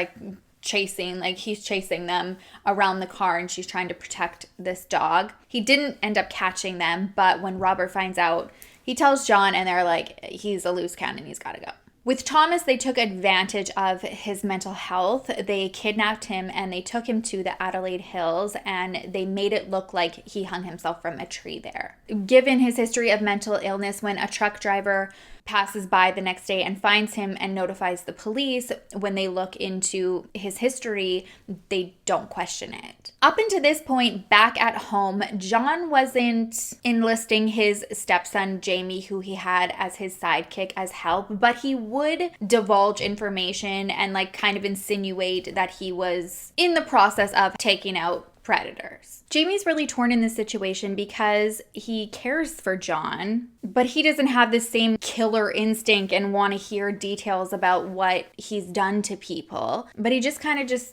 he's chasing them around the car, and she's trying to protect this dog. He didn't end up catching them, but when Robert finds out, he tells John, and they're like, he's a loose cannon, he's gotta go. With Thomas, they took advantage of his mental health. They kidnapped him and they took him to the Adelaide Hills, and they made it look like he hung himself from a tree there. Given his history of mental illness, when a truck driver passes by the next day and finds him and notifies the police, when they look into his history, they don't question it. Up until this point, back at home, John wasn't enlisting his stepson, Jamie, who he had as his sidekick, as help, but he would divulge information and kind of insinuate that he was in the process of taking out predators. Jamie's really torn in this situation because he cares for John, but he doesn't have the same killer instinct and want to hear details about what he's done to people. But he just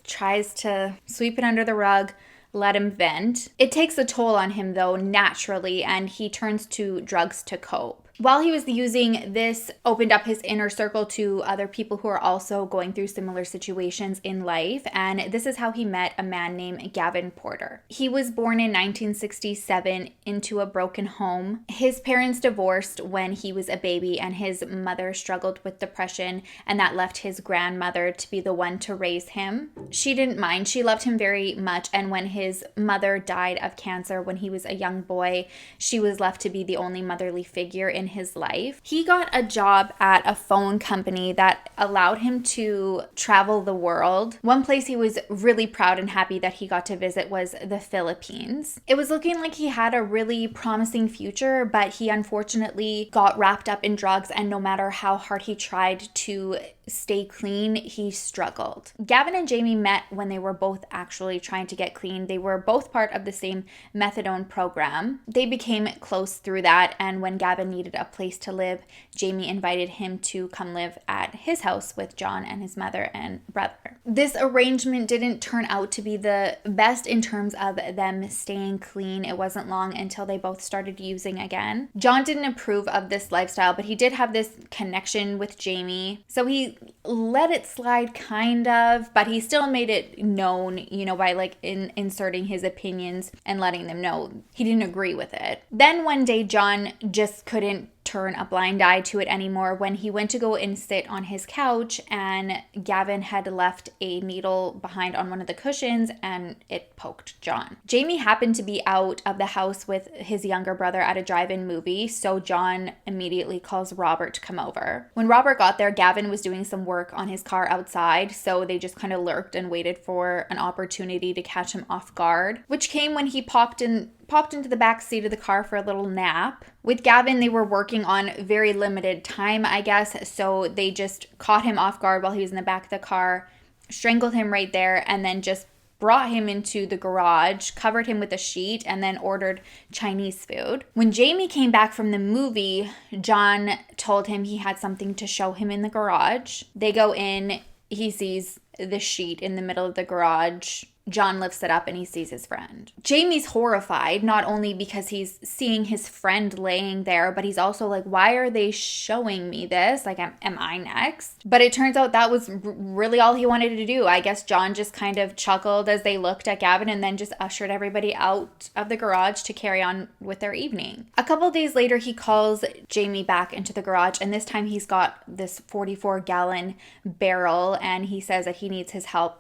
tries to sweep it under the rug, let him vent. It takes a toll on him though, naturally, and he turns to drugs to cope. While he was using this, opened up his inner circle to other people who are also going through similar situations in life, and this is how he met a man named Gavin Porter. He was born in 1967 into a broken home. His parents divorced when he was a baby, and his mother struggled with depression, and that left his grandmother to be the one to raise him. She didn't mind. She loved him very much, and when his mother died of cancer when he was a young boy, she was left to be the only motherly figure in his life. He got a job at a phone company that allowed him to travel the world. One place he was really proud and happy that he got to visit was the Philippines. It was looking like he had a really promising future, but he unfortunately got wrapped up in drugs, and no matter how hard he tried to stay clean, he struggled. Gavin and Jamie met when they were both actually trying to get clean. They were both part of the same methadone program. They became close through that, and when Gavin needed a place to live, Jamie invited him to come live at his house with John and his mother and brother. This arrangement didn't turn out to be the best in terms of them staying clean. It wasn't long until they both started using again. John didn't approve of this lifestyle, but he did have this connection with Jamie, so he let it slide kind of, but he still made it known, by like inserting his opinions and letting them know he didn't agree with it. Then one day John just couldn't turn a blind eye to it anymore when he went to go and sit on his couch, and Gavin had left a needle behind on one of the cushions and it poked John. Jamie happened to be out of the house with his younger brother at a drive-in movie, so John immediately calls Robert to come over. When Robert got there, Gavin was doing some work on his car outside, so they just kind of lurked and waited for an opportunity to catch him off guard, which came when he popped into the back seat of the car for a little nap. With Gavin, they were working on very limited time, I guess, so they just caught him off guard while he was in the back of the car, strangled him right there, and then just brought him into the garage, covered him with a sheet, and then ordered Chinese food. When Jamie came back from the movie, John told him he had something to show him in the garage. They go in, he sees the sheet in the middle of the garage. John lifts it up and he sees his friend. Jamie's horrified, not only because he's seeing his friend laying there, but he's also like, why are they showing me this? Like, am I next? But it turns out that was really all he wanted to do. I guess John just kind of chuckled as they looked at Gavin and then just ushered everybody out of the garage to carry on with their evening. A couple days later, he calls Jamie back into the garage, and this time he's got this 44-gallon barrel, and he says that he needs his help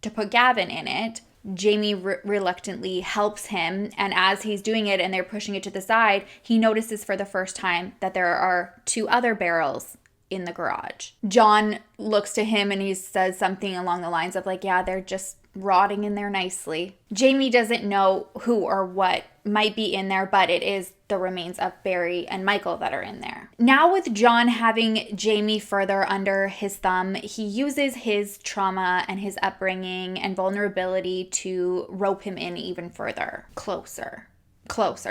to put Gavin in it. Jamie reluctantly helps him, and as he's doing it and they're pushing it to the side, he notices for the first time that there are 2 other barrels in the garage. John looks to him and he says something along the lines of like, yeah, they're just rotting in there nicely. Jamie doesn't know who or what might be in there, but it is the remains of Barry and Michael that are in there. Now with John having Jamie further under his thumb, he uses his trauma and his upbringing and vulnerability to rope him in even further. Closer,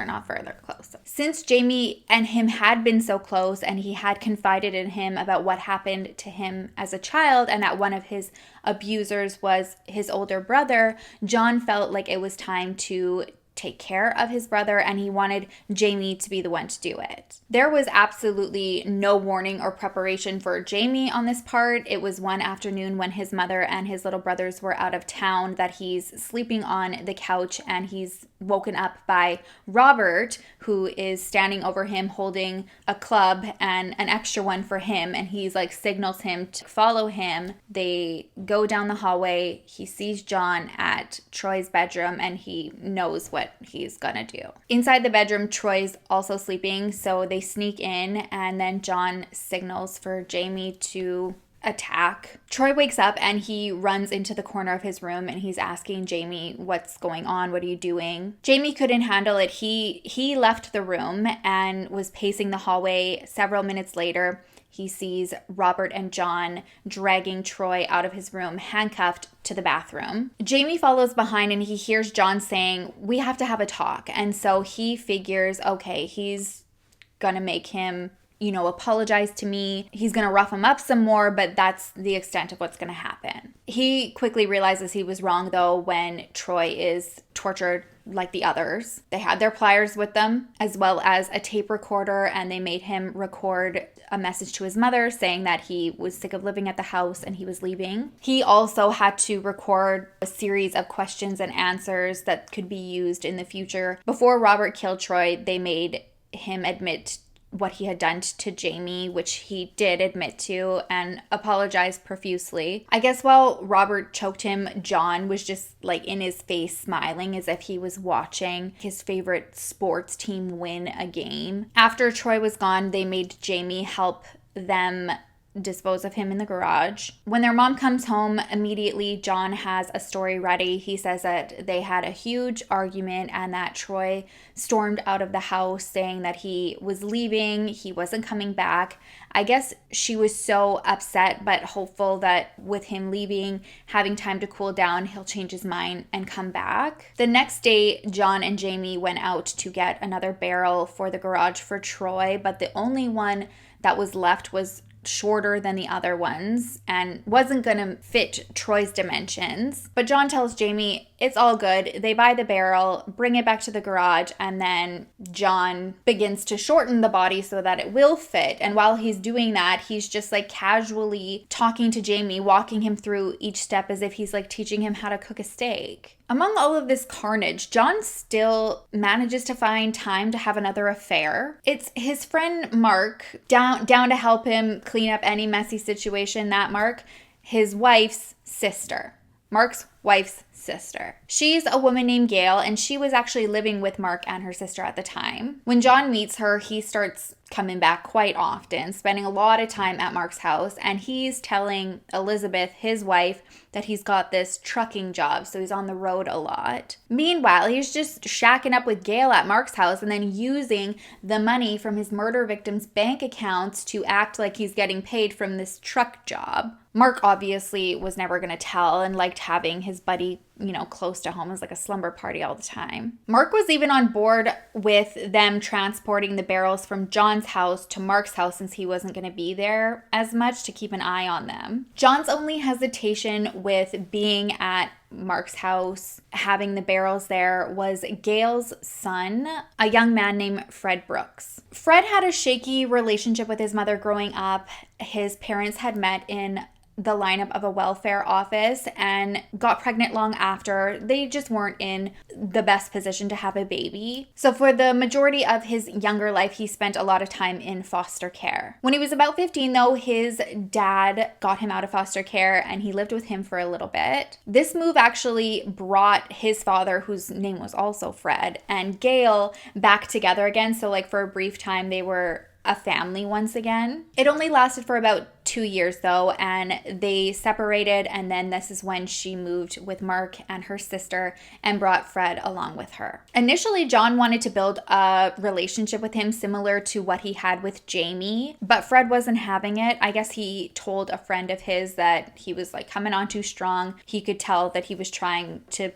not further, closer. Since Jamie and him had been so close and he had confided in him about what happened to him as a child and that one of his abusers was his older brother, John felt like it was time to take care of his brother, and he wanted Jamie to be the one to do it. There was absolutely no warning or preparation for Jamie on this part. It was one afternoon when his mother and his little brothers were out of town that he's sleeping on the couch, and he's woken up by Robert, who is standing over him holding a club and an extra one for him, and he's like signals him to follow him. They go down the hallway. He sees John at Troy's bedroom, and he knows what he's gonna do. Inside the bedroom, Troy's also sleeping, so they sneak in, and then John signals for Jamie to attack. Troy wakes up and he runs into the corner of his room and he's asking Jamie, what's going on? What are you doing? Jamie couldn't handle it. He left the room and was pacing the hallway. Several minutes later, he sees Robert and John dragging Troy out of his room, handcuffed to the bathroom. Jamie follows behind and he hears John saying, we have to have a talk. And so he figures, okay, he's gonna make him apologize to me. He's going to rough him up some more, but that's the extent of what's going to happen. He quickly realizes he was wrong, though, when Troy is tortured like the others. They had their pliers with them, as well as a tape recorder, and they made him record a message to his mother saying that he was sick of living at the house and he was leaving. He also had to record a series of questions and answers that could be used in the future. Before Robert killed Troy, they made him admit what he had done to Jamie, which he did admit to and apologized profusely. I guess while Robert choked him, John was just like in his face smiling as if he was watching his favorite sports team win a game. After Troy was gone, they made Jamie help them dispose of him in the garage. When their mom comes home, immediately John has a story ready. He says that they had a huge argument and that Troy stormed out of the house saying that he was leaving, he wasn't coming back. I guess she was so upset but hopeful that with him leaving, having time to cool down, he'll change his mind and come back. The next day, John and Jamie went out to get another barrel for the garage for Troy, but the only one that was left was shorter than the other ones and wasn't going to fit Troy's dimensions. But John tells Jamie it's all good. They buy the barrel, bring it back to the garage, and then John begins to shorten the body so that it will fit. And while he's doing that, he's just like casually talking to Jamie, walking him through each step as if he's like teaching him how to cook a steak. Among all of this carnage, John still manages to find time to have another affair. It's his friend Mark, down to help him clean up any messy situation. That Mark, his wife's sister. Mark's wife's sister. She's a woman named Gail, and she was actually living with Mark and her sister at the time. When John meets her, he starts coming back quite often, spending a lot of time at Mark's house, and he's telling Elizabeth, his wife, that he's got this trucking job, so he's on the road a lot. Meanwhile, he's just shacking up with Gail at Mark's house and then using the money from his murder victims' bank accounts to act like he's getting paid from this truck job. Mark obviously was never going to tell and liked having his buddy, close to home as like a slumber party all the time. Mark was even on board with them transporting the barrels from John's house to Mark's house since he wasn't going to be there as much to keep an eye on them. John's only hesitation with being at Mark's house, having the barrels there, was Gail's son, a young man named Fred Brooks. Fred had a shaky relationship with his mother growing up. His parents had met in the lineup of a welfare office and got pregnant long after. They just weren't in the best position to have a baby. So for the majority of his younger life, he spent a lot of time in foster care. When he was about 15, though, his dad got him out of foster care and he lived with him for a little bit. This move actually brought his father, whose name was also Fred, and Gail back together again. So like for a brief time, they were a family once again. It only lasted for about 2 years though, and they separated, and then this is when she moved with Mark and her sister and brought Fred along with her. Initially, John wanted to build a relationship with him similar to what he had with Jamie, but Fred wasn't having it. I guess he told a friend of his that he was like coming on too strong. He could tell that he was trying to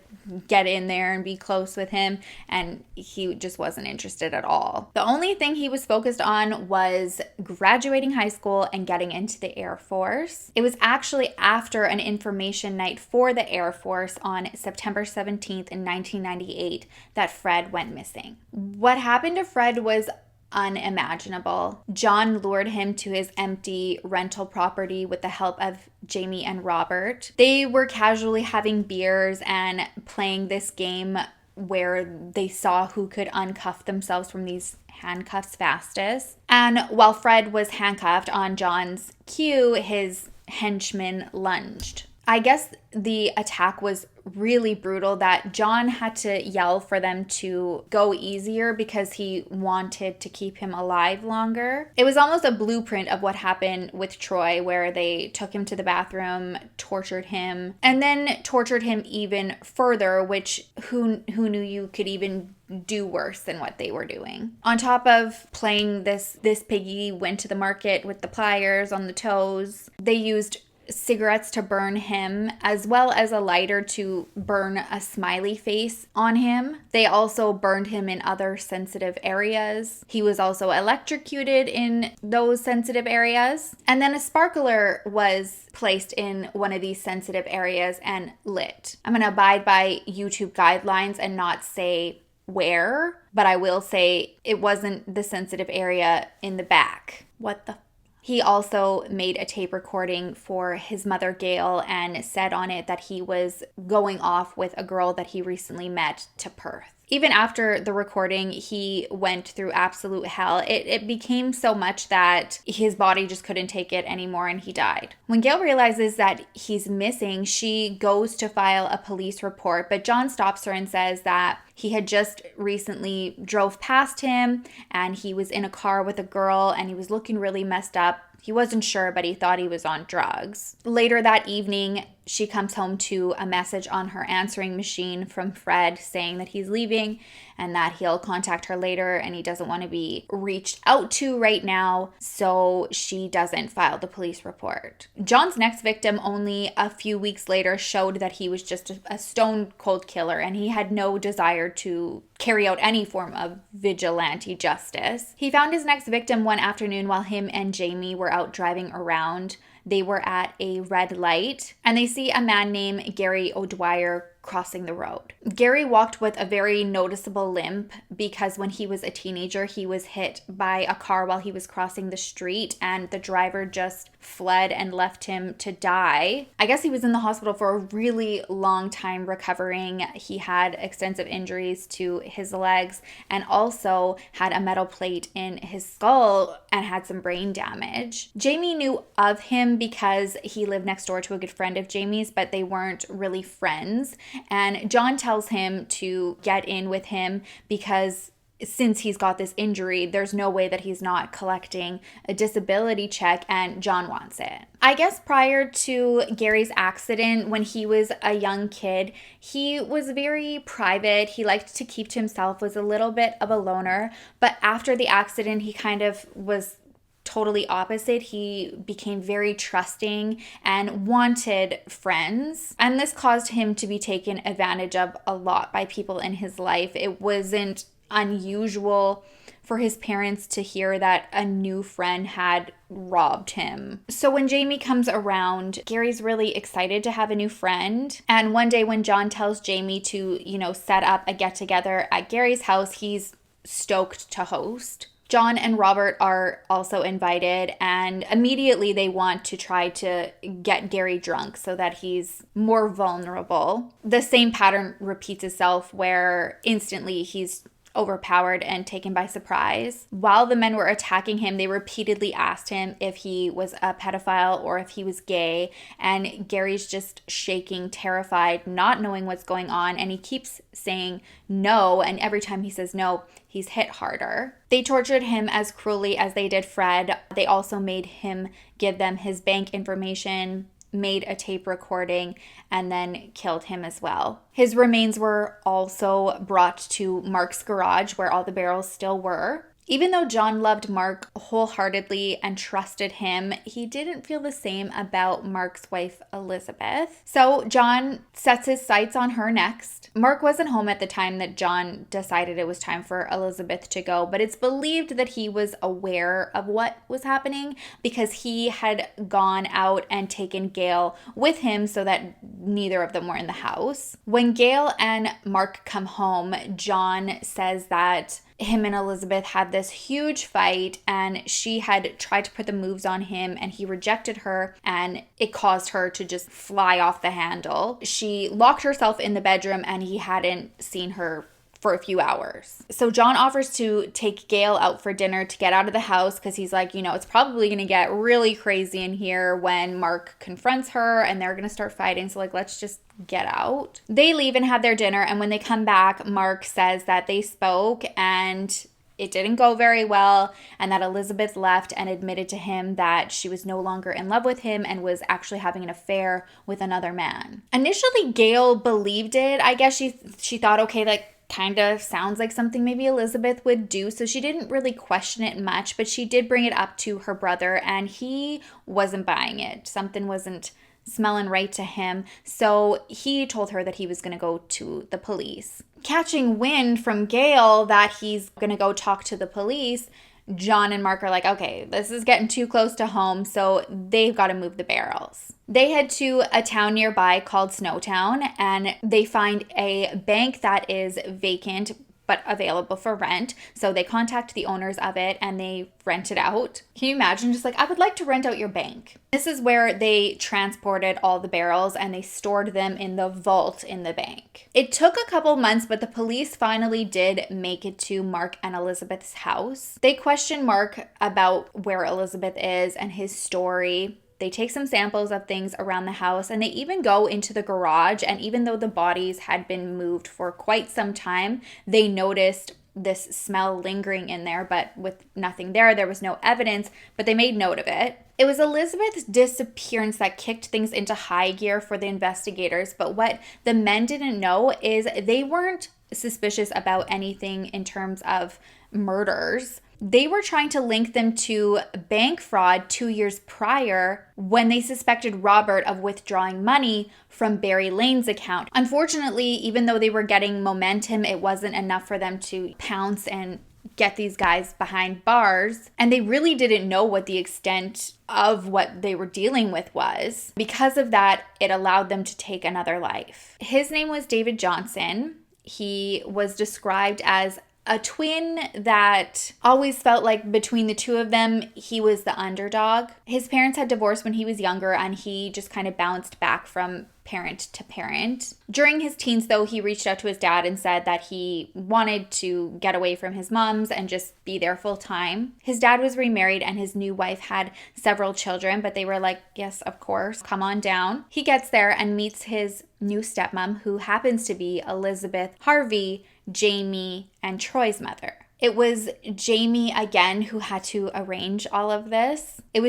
get in there and be close with him, and he just wasn't interested at all. The only thing he was focused on was graduating high school and getting into the Air Force. It was actually after an information night for the Air Force on September 17th in 1998 that Fred went missing. What happened to Fred was unimaginable. John lured him to his empty rental property with the help of Jamie and Robert. They were casually having beers and playing this game where they saw who could uncuff themselves from these handcuffs fastest. And while Fred was handcuffed, on John's cue, his henchman lunged. I guess the attack was really brutal that John had to yell for them to go easier because he wanted to keep him alive longer. It was almost a blueprint of what happened with Troy, where they took him to the bathroom, tortured him, and then tortured him even further, which who knew you could even do worse than what they were doing. On top of playing this piggy went to the market with the pliers on the toes, they used cigarettes to burn him, as well as a lighter to burn a smiley face on him. They also burned him in other sensitive areas. He was also electrocuted in those sensitive areas. And then a sparkler was placed in one of these sensitive areas and lit. I'm going to abide by YouTube guidelines and not say where, but I will say it wasn't the sensitive area in the back. What the He also made a tape recording for his mother, Gail, and said on it that he was going off with a girl that he recently met to Perth. Even after the recording, he went through absolute hell. It became so much that his body just couldn't take it anymore and he died. When Gail realizes that he's missing, she goes to file a police report, but John stops her and says that he had just recently drove past him and he was in a car with a girl and he was looking really messed up. He wasn't sure, but he thought he was on drugs. Later that evening, she comes home to a message on her answering machine from Fred saying that he's leaving and that he'll contact her later and he doesn't want to be reached out to right now, so she doesn't file the police report. John's next victim only a few weeks later showed that he was just a stone cold killer and he had no desire to carry out any form of vigilante justice. He found his next victim one afternoon while him and Jamie were out driving around. They were at a red light and they see a man named Gary O'Dwyer crossing the road. Gary walked with a very noticeable limp because when he was a teenager, he was hit by a car while he was crossing the street and the driver just fled and left him to die. I guess he was in the hospital for a really long time recovering. He had extensive injuries to his legs and also had a metal plate in his skull and had some brain damage. Jamie knew of him because he lived next door to a good friend of Jamie's, but they weren't really friends. And John tells him to get in with him because since he's got this injury, there's no way that he's not collecting a disability check, and John wants it. I guess prior to Gary's accident, when he was a young kid, he was very private. He liked to keep to himself, was a little bit of a loner. But after the accident, he kind of was totally opposite. He became very trusting and wanted friends. And this caused him to be taken advantage of a lot by people in his life. It wasn't unusual for his parents to hear that a new friend had robbed him. So when Jamie comes around, Gary's really excited to have a new friend. And one day when John tells Jamie to, set up a get-together at Gary's house, he's stoked to host. John and Robert are also invited, and immediately they want to try to get Gary drunk so that he's more vulnerable. The same pattern repeats itself where instantly he's overpowered and taken by surprise. While the men were attacking him, they repeatedly asked him if he was a pedophile or if he was gay, and Gary's just shaking, terrified, not knowing what's going on, and he keeps saying no, and every time he says no, he's hit harder. They tortured him as cruelly as they did Fred. They also made him give them his bank information, made a tape recording, and then killed him as well. His remains were also brought to Mark's garage where all the barrels still were. Even though John loved Mark wholeheartedly and trusted him, he didn't feel the same about Mark's wife, Elizabeth. So John sets his sights on her next. Mark wasn't home at the time that John decided it was time for Elizabeth to go, but it's believed that he was aware of what was happening because he had gone out and taken Gail with him so that neither of them were in the house. When Gail and Mark come home, John says that him and Elizabeth had this huge fight and she had tried to put the moves on him and he rejected her and it caused her to just fly off the handle. She locked herself in the bedroom and he hadn't seen her for a few hours. So John offers to take Gail out for dinner to get out of the house because he's like, it's probably going to get really crazy in here when Mark confronts her and they're going to start fighting. So let's just get out. They leave and have their dinner. And when they come back, Mark says that they spoke and it didn't go very well and that Elizabeth left and admitted to him that she was no longer in love with him and was actually having an affair with another man. Initially, Gail believed it. I guess she thought, okay, kind of sounds like something maybe Elizabeth would do. So she didn't really question it much, but she did bring it up to her brother and he wasn't buying it. Something wasn't smelling right to him. So he told her that he was going to go to the police. Catching wind from Gail that he's going to go talk to the police, John and Mark are like, okay, this is getting too close to home, so they've got to move the barrels. They head to a town nearby called Snowtown, and they find a bank that is vacant, but available for rent. So they contact the owners of it and they rent it out. Can you imagine just like, I would like to rent out your bank? This is where they transported all the barrels and they stored them in the vault in the bank. It took a couple months, but the police finally did make it to Mark and Elizabeth's house. They questioned Mark about where Elizabeth is and his story. They take some samples of things around the house and they even go into the garage. And even though the bodies had been moved for quite some time, they noticed this smell lingering in there, but with nothing there. There was no evidence, but they made note of it. It was Elizabeth's disappearance that kicked things into high gear for the investigators. But what the men didn't know is they weren't suspicious about anything in terms of murders. They were trying to link them to bank fraud 2 years prior when they suspected Robert of withdrawing money from Barry Lane's account. Unfortunately, even though they were getting momentum, it wasn't enough for them to pounce and get these guys behind bars. And they really didn't know what the extent of what they were dealing with was. Because of that, it allowed them to take another life. His name was David Johnson. He was described as a twin that always felt like between the two of them, he was the underdog. His parents had divorced when he was younger and he just kind of bounced back from parent to parent. During his teens, though, he reached out to his dad and said that he wanted to get away from his mom's and just be there full time. His dad was remarried and his new wife had several children, but they were like, yes, of course, come on down. He gets there and meets his new stepmom, who happens to be Elizabeth, Harvey, Jamie, and Troy's mother. It was Jamie again who had to arrange all of this. There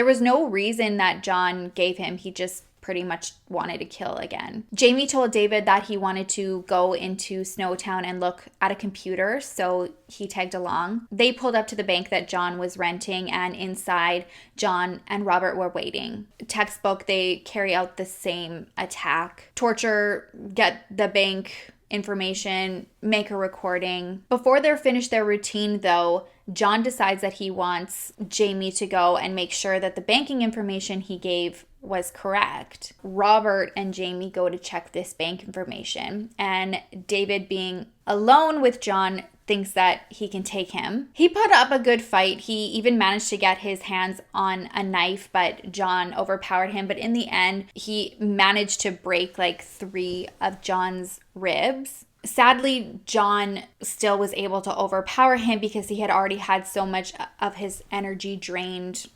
was no reason that John gave him. He just pretty much wanted to kill again. Jamie told David that he wanted to go into Snowtown and look at a computer, so he tagged along. They pulled up to the bank that John was renting, and inside, John and Robert were waiting. Textbook, they carry out the same attack. Torture, get the bank information, make a recording. Before they're finished their routine, though, John decides that he wants Jamie to go and make sure that the banking information he gave was correct. Robert and Jamie go to check this bank information, and David, being alone with John, thinks that he can take him. He put up a good fight. He even managed to get his hands on a knife, but John overpowered him. But in the end, he managed to break like 3 of John's ribs. Sadly, John still was able to overpower him because he had already had so much of his energy drained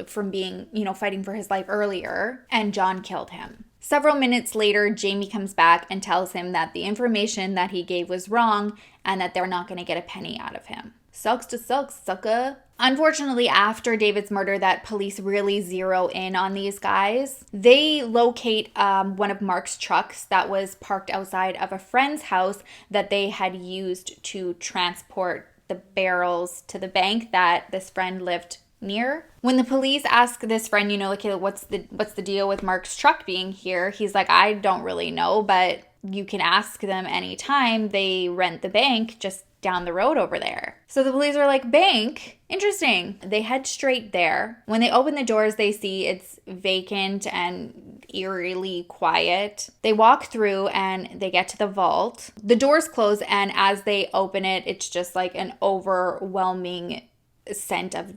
from being, fighting for his life earlier, and John killed him. Several minutes later, Jamie comes back and tells him that the information that he gave was wrong and that they're not going to get a penny out of him. Sucks to suck, sucker. Unfortunately, after David's murder, that police really zero in on these guys. They locate one of Mark's trucks that was parked outside of a friend's house that they had used to transport the barrels to the bank that this friend lived near. When the police ask this friend, what's the deal with Mark's truck being here? He's like, I don't really know, but you can ask them anytime. They rent the bank just down the road over there. So the police are like, bank? Interesting. They head straight there. When they open the doors, they see it's vacant and eerily quiet. They walk through and they get to the vault. The doors close, and as they open it, it's just like an overwhelming scent of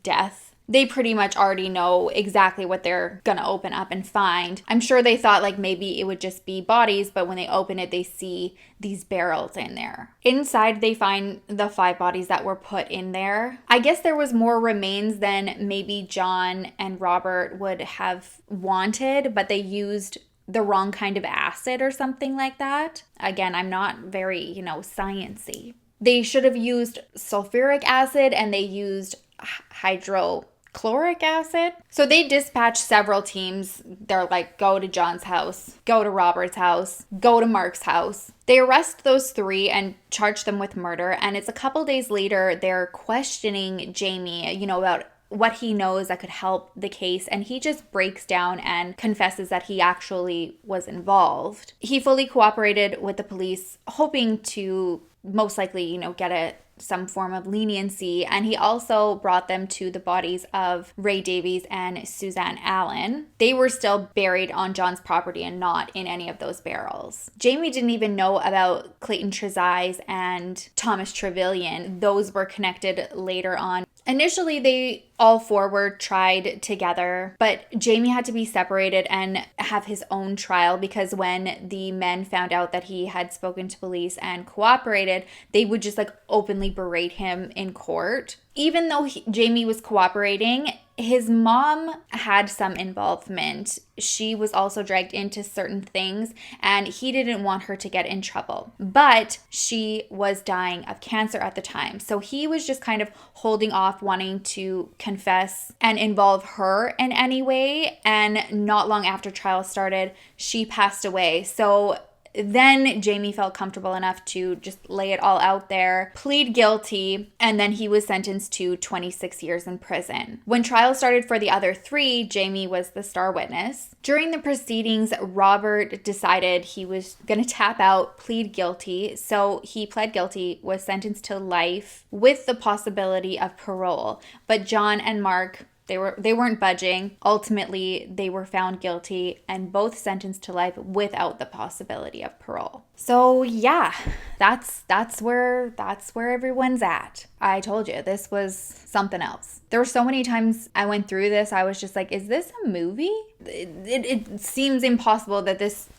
death. They pretty much already know exactly what they're gonna open up and find. I'm sure they thought like maybe it would just be bodies, but when they open it, they see these barrels in there. Inside, they find the 5 bodies that were put in there. I guess there was more remains than maybe John and Robert would have wanted, but they used the wrong kind of acid or something like that. Again, I'm not very, science-y. They should have used sulfuric acid, and they used hydrochloric acid. So they dispatch several teams. They're like, go to John's house, go to Robert's house, go to Mark's house. They arrest those 3 and charge them with murder. And it's a couple days later, they're questioning Jamie, about what he knows that could help the case. And he just breaks down and confesses that he actually was involved. He fully cooperated with the police, hoping to most likely, get some form of leniency. And he also brought them to the bodies of Ray Davies and Suzanne Allen. They were still buried on John's property and not in any of those barrels. Jamie didn't even know about Clayton Trezise and Thomas Trevillian. Those were connected later on. Initially, they all four were tried together, but Jamie had to be separated and have his own trial because when the men found out that he had spoken to police and cooperated, they would just like openly berate him in court. Even though Jamie was cooperating, his mom had some involvement. She was also dragged into certain things and he didn't want her to get in trouble. But she was dying of cancer at the time. So he was just kind of holding off wanting to confess and involve her in any way. And not long after trial started, she passed away. So then Jamie felt comfortable enough to just lay it all out there, plead guilty, and then he was sentenced to 26 years in prison. When trial started for the other three, Jamie was the star witness. During the proceedings, Robert decided he was going to tap out, plead guilty, so he pled guilty, was sentenced to life with the possibility of parole. But John and Mark, they weren't budging. Ultimately, they were found guilty and both sentenced to life without the possibility of parole. So yeah, that's where everyone's at. I told you, this was something else. There were so many times I went through this, I was just like, is this a movie? It seems impossible that this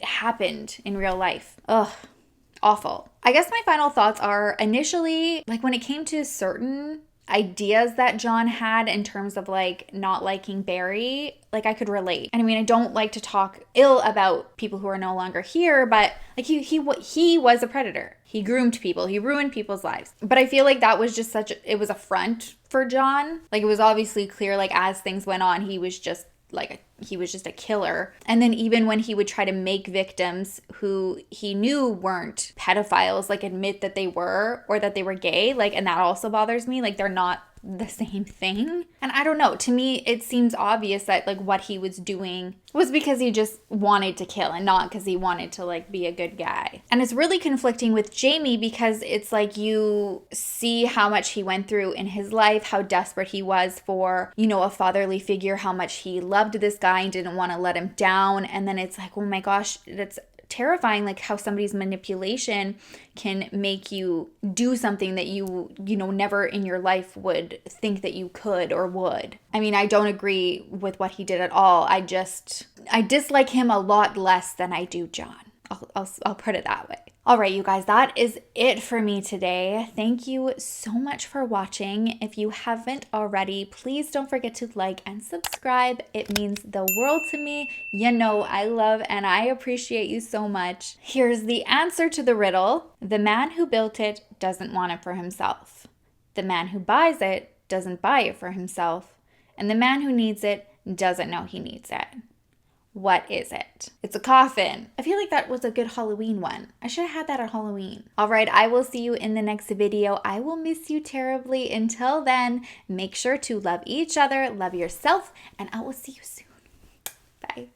happened in real life. Ugh. Awful. I guess my final thoughts are initially, like when it came to certain ideas that John had in terms of like not liking Barry, like I could relate. And I mean, I don't like to talk ill about people who are no longer here, but like he was a predator. He groomed people. He ruined people's lives. But I feel like that was just it was a front for John. Like it was obviously clear, like as things went on, he was just a killer. And then even when he would try to make victims who he knew weren't pedophiles, like admit that they were or that they were gay, like, and that also bothers me. Like they're not the same thing. And I don't know, to me it seems obvious that like what he was doing was because he just wanted to kill and not because he wanted to like be a good guy. And it's really conflicting with Jamie because it's like you see how much he went through in his life, how desperate he was for, you know, a fatherly figure, how much he loved this guy and didn't want to let him down. And then it's like, oh my gosh, that's terrifying, like how somebody's manipulation can make you do something that you know never in your life would think that you could or would. I mean, I don't agree with what he did at all. I dislike him a lot less than I do John. I'll put it that way. All right, you guys, that is it for me today. Thank you so much for watching. If you haven't already, please don't forget to like and subscribe. It means the world to me. You know, I love and I appreciate you so much. Here's the answer to the riddle. The man who built it doesn't want it for himself. The man who buys it doesn't buy it for himself. And the man who needs it doesn't know he needs it. What is it? It's a coffin. I feel like that was a good Halloween one. I should have had that at Halloween. All right, I will see you in the next video. I will miss you terribly. Until then, make sure to love each other, love yourself, and I will see you soon. Bye.